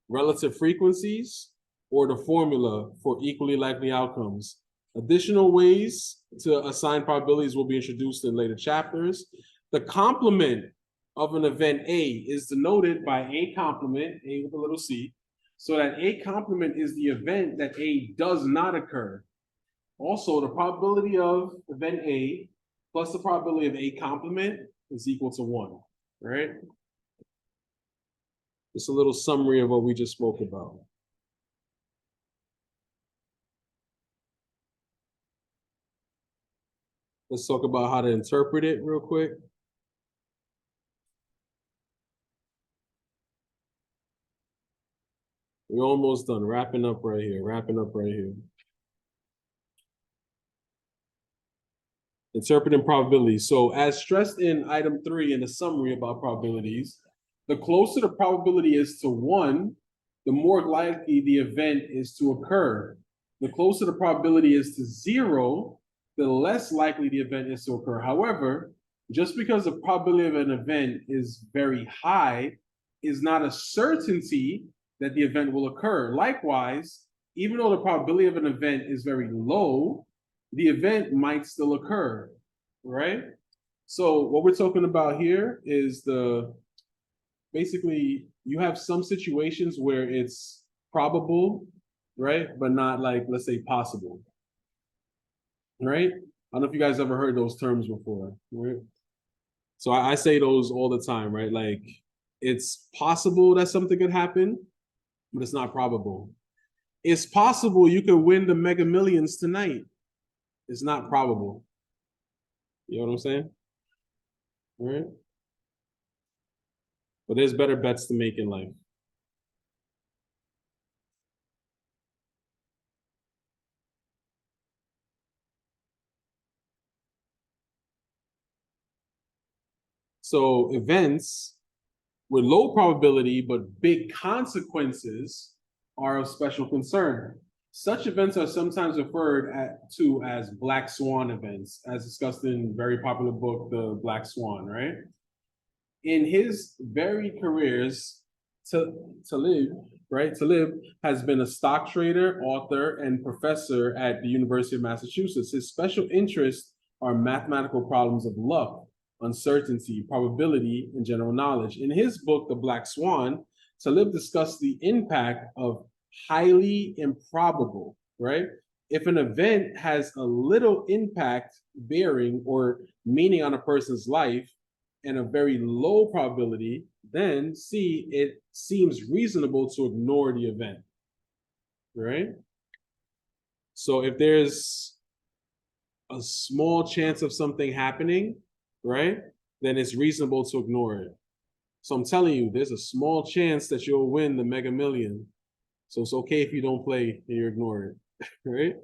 relative frequencies, or the formula for equally likely outcomes. Additional ways to assign probabilities will be introduced in later chapters. The complement of an event A is denoted by A complement, A with a little c, so that A complement is the event that A does not occur. Also, the probability of event A plus the probability of A complement is equal to 1, right? Just a little summary of what we just spoke about. Let's talk about how to interpret it real quick. We're almost done. Wrapping up right here. Interpreting probabilities. So as stressed in item 3 in the summary about probabilities, the closer the probability is to 1, the more likely the event is to occur. The closer the probability is to 0, the less likely the event is to occur. However, just because the probability of an event is very high is not a certainty that the event will occur. Likewise, even though the probability of an event is very low, the event might still occur, right? So what we're talking about here is basically you have some situations where it's probable, right? But not like, let's say, possible, right? I don't know if you guys ever heard those terms before, right? So I say those all the time, right? Like it's possible that something could happen, but it's not probable. It's possible you could win the Mega Millions tonight. It's not probable. You know what I'm saying? All right. But there's better bets to make in life. So events with low probability but big consequences are of special concern. Such events are sometimes referred to as black swan events, as discussed in very popular book, The Black Swan, right? In his varied careers, Taleb has been a stock trader, author, and professor at the University of Massachusetts. His special interests are mathematical problems of luck, uncertainty, probability, and general knowledge. In his book, The Black Swan, Taleb discussed the impact of highly improbable, right? If an event has a little impact, bearing, or meaning on a person's life and a very low probability, then C, it seems reasonable to ignore the event, right? So if there's a small chance of something happening, right, then it's reasonable to ignore it. So I'm telling you, there's a small chance that you'll win the Mega Million. So it's okay if you don't play and you ignore it, right?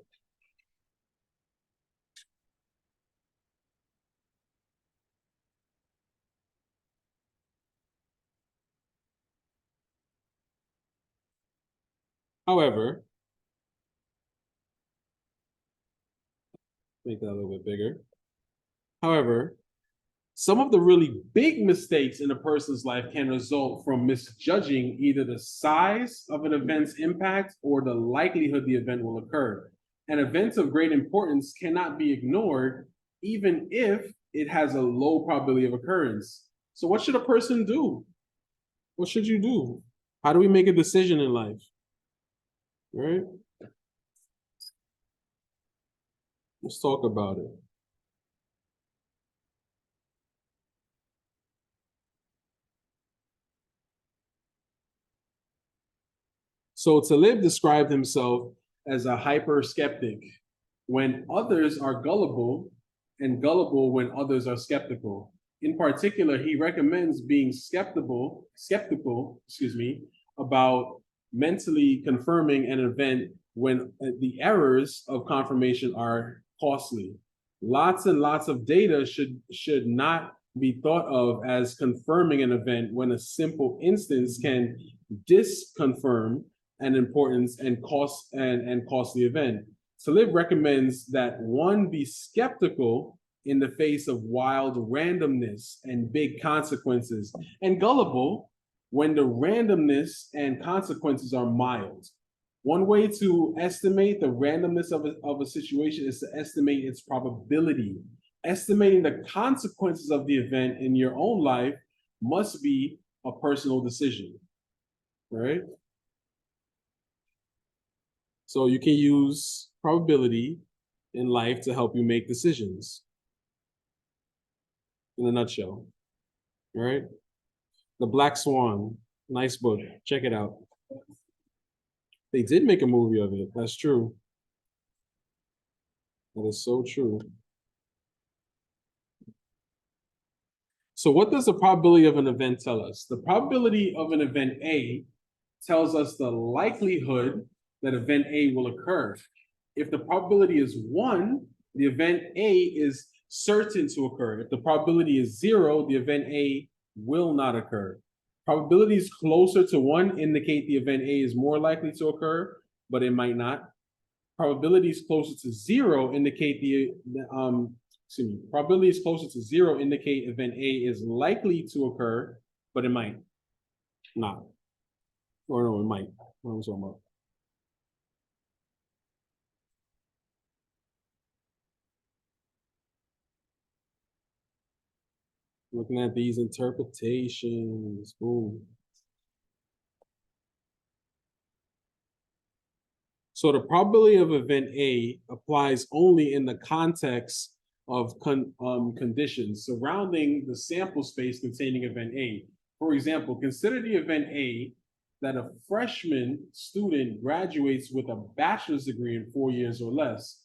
However, make that a little bit bigger. However, some of the really big mistakes in a person's life can result from misjudging either the size of an event's impact or the likelihood the event will occur. An event of great importance cannot be ignored, even if it has a low probability of occurrence. So what should a person do? What should you do? How do we make a decision in life? Right? Let's talk about it. So Taleb described himself as a hyper skeptic when others are gullible, and gullible when others are skeptical. In particular, he recommends being skeptical, about mentally confirming an event when the errors of confirmation are costly. Lots and lots of data should not be thought of as confirming an event when a simple instance can disconfirm an importance and costly event. Taleb recommends that one be skeptical in the face of wild randomness and big consequences, and gullible when the randomness and consequences are mild. One way to estimate the randomness of a situation is to estimate its probability. Estimating the consequences of the event in your own life must be a personal decision, right? So you can use probability in life to help you make decisions. In a nutshell, all right? The Black Swan, nice book. Check it out. They did make a movie of it. That's true. That is so true. So what does the probability of an event tell us? The probability of an event A tells us the likelihood that event A will occur. If the probability is 1, the event A is certain to occur. If the probability is 0, the event A will not occur. Probabilities closer to 1 indicate the event A is more likely to occur, but it might not. Probabilities closer to 0 indicate probabilities closer to 0 indicate event A is likely to occur, but it might not. Or no, it might. What am I talking about? Looking at these interpretations, boom. So the probability of event A applies only in the context of conditions surrounding the sample space containing event A. For example, consider the event A that a freshman student graduates with a bachelor's degree in 4 years or less.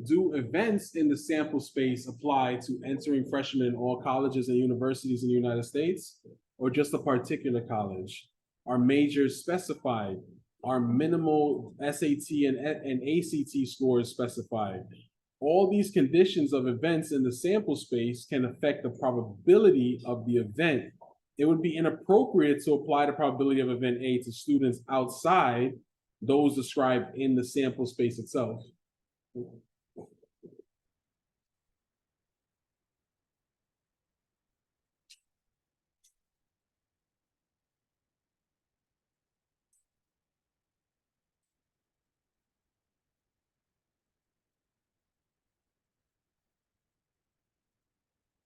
Do events in the sample space apply to entering freshmen in all colleges and universities in the United States, or just a particular college? Are majors specified? Are minimal SAT and ACT scores specified? All these conditions of events in the sample space can affect the probability of the event. It would be inappropriate to apply the probability of event A to students outside those described in the sample space itself.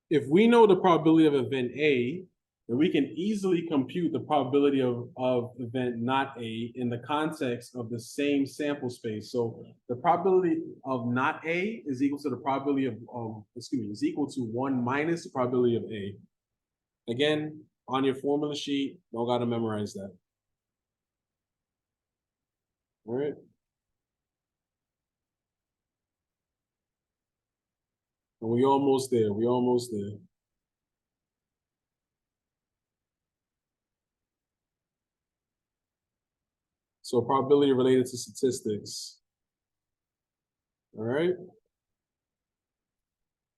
If we know the probability of event A, then we can easily compute the probability of event not A in the context of the same sample space. So the probability of not A is equal to the probability is equal to 1 minus the probability of A. Again, on your formula sheet, don't gotta memorize that. All right. And we almost there. We almost there. So probability related to statistics. All right.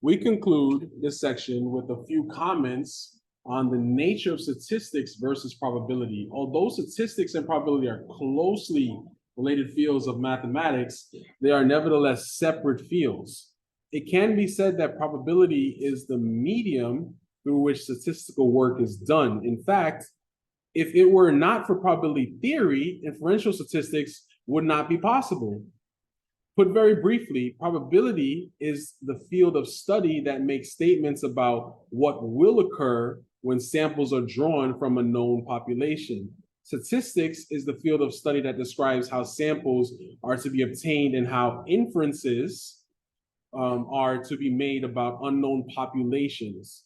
We conclude this section with a few comments on the nature of statistics versus probability. Although statistics and probability are closely related fields of mathematics, they are nevertheless separate fields. It can be said that probability is the medium through which statistical work is done. In fact, if it were not for probability theory, inferential statistics would not be possible. Put very briefly, probability is the field of study that makes statements about what will occur when samples are drawn from a known population. Statistics is the field of study that describes how samples are to be obtained and how inferences are to be made about unknown populations.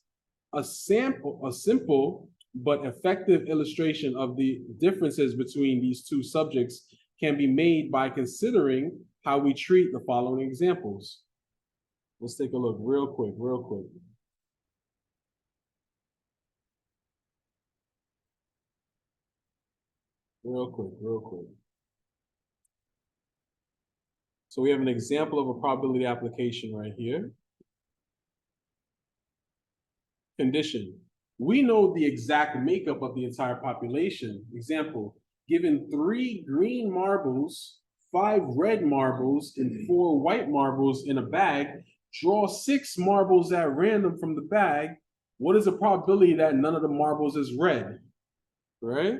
A simple but effective illustration of the differences between these two subjects can be made by considering how we treat the following examples. Let's take a look real quick. So we have an example of a probability application right here. Condition. We know the exact makeup of the entire population. Example, given 3 green marbles, 5 red marbles, and 4 white marbles in a bag, draw 6 marbles at random from the bag. What is the probability that none of the marbles is red? Right?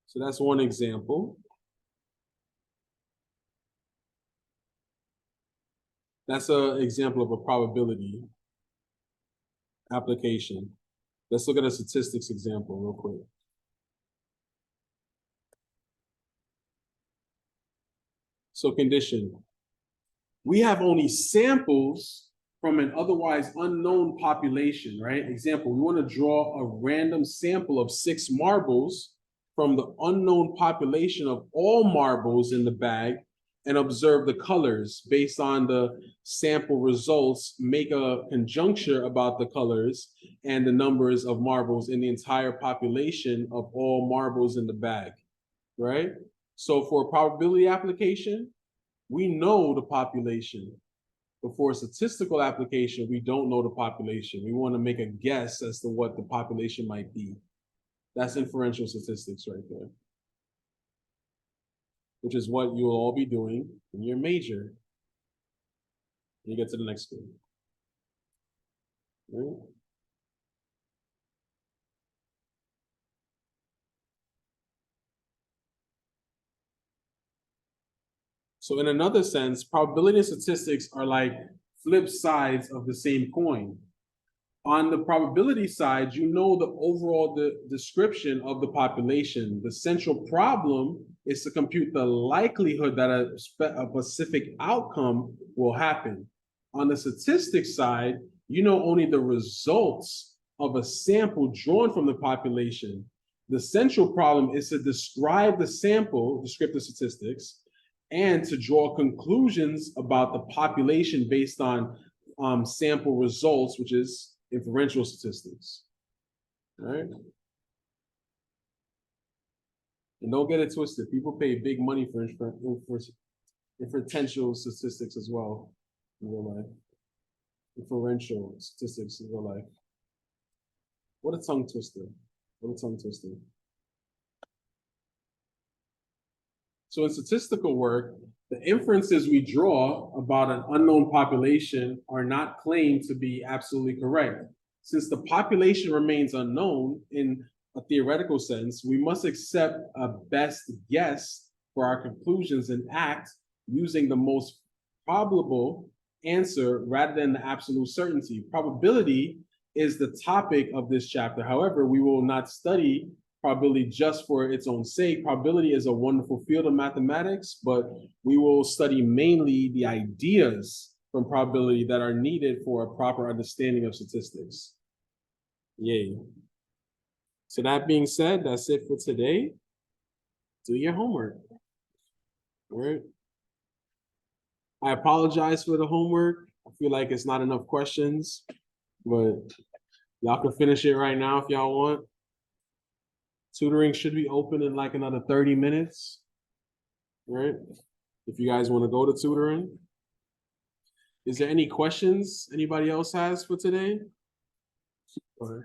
So that's one example. That's an example of a probability application. Let's look at a statistics example real quick. So condition. We have only samples from an otherwise unknown population, right? Example, we want to draw a random sample of 6 marbles from the unknown population of all marbles in the bag and observe the colors based on the sample results, make a conjuncture about the colors and the numbers of marbles in the entire population of all marbles in the bag, right? So for a probability application, we know the population. But for a statistical application, we don't know the population. We want to make a guess as to what the population might be. That's inferential statistics right there, which is what you will all be doing in your major when you get to the next school. Right? So in another sense, probability and statistics are like flip sides of the same coin. On the probability side, you know the overall description of the population. The central problem is to compute the likelihood that a specific outcome will happen. On the statistics side, you know only the results of a sample drawn from the population. The central problem is to describe the sample, descriptive statistics, and to draw conclusions about the population based on sample results, which is inferential statistics. All right. And don't get it twisted. People pay big money for inferential statistics as well in real life. Inferential statistics in real life. What a tongue twister. What a tongue twister. So in statistical work, the inferences we draw about an unknown population are not claimed to be absolutely correct. Since the population remains unknown in a theoretical sense, we must accept a best guess for our conclusions and act using the most probable answer rather than the absolute certainty. Probability is the topic of this chapter. However, we will not study probability just for its own sake. Probability is a wonderful field of mathematics, but we will study mainly the ideas from probability that are needed for a proper understanding of statistics. Yay. So that being said, that's it for today. Do your homework. All right. I apologize for the homework. I feel like it's not enough questions, but y'all can finish it right now if y'all want. Tutoring should be open in like another 30 minutes, right? If you guys want to go to tutoring. Is there any questions anybody else has for today? Okay.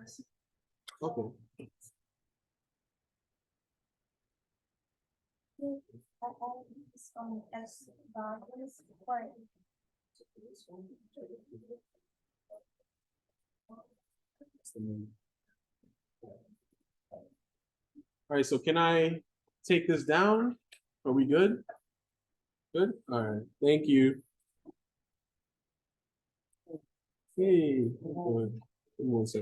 All right, so can I take this down? Are we good? Good? All right, thank you. Hey, hold on 1 second.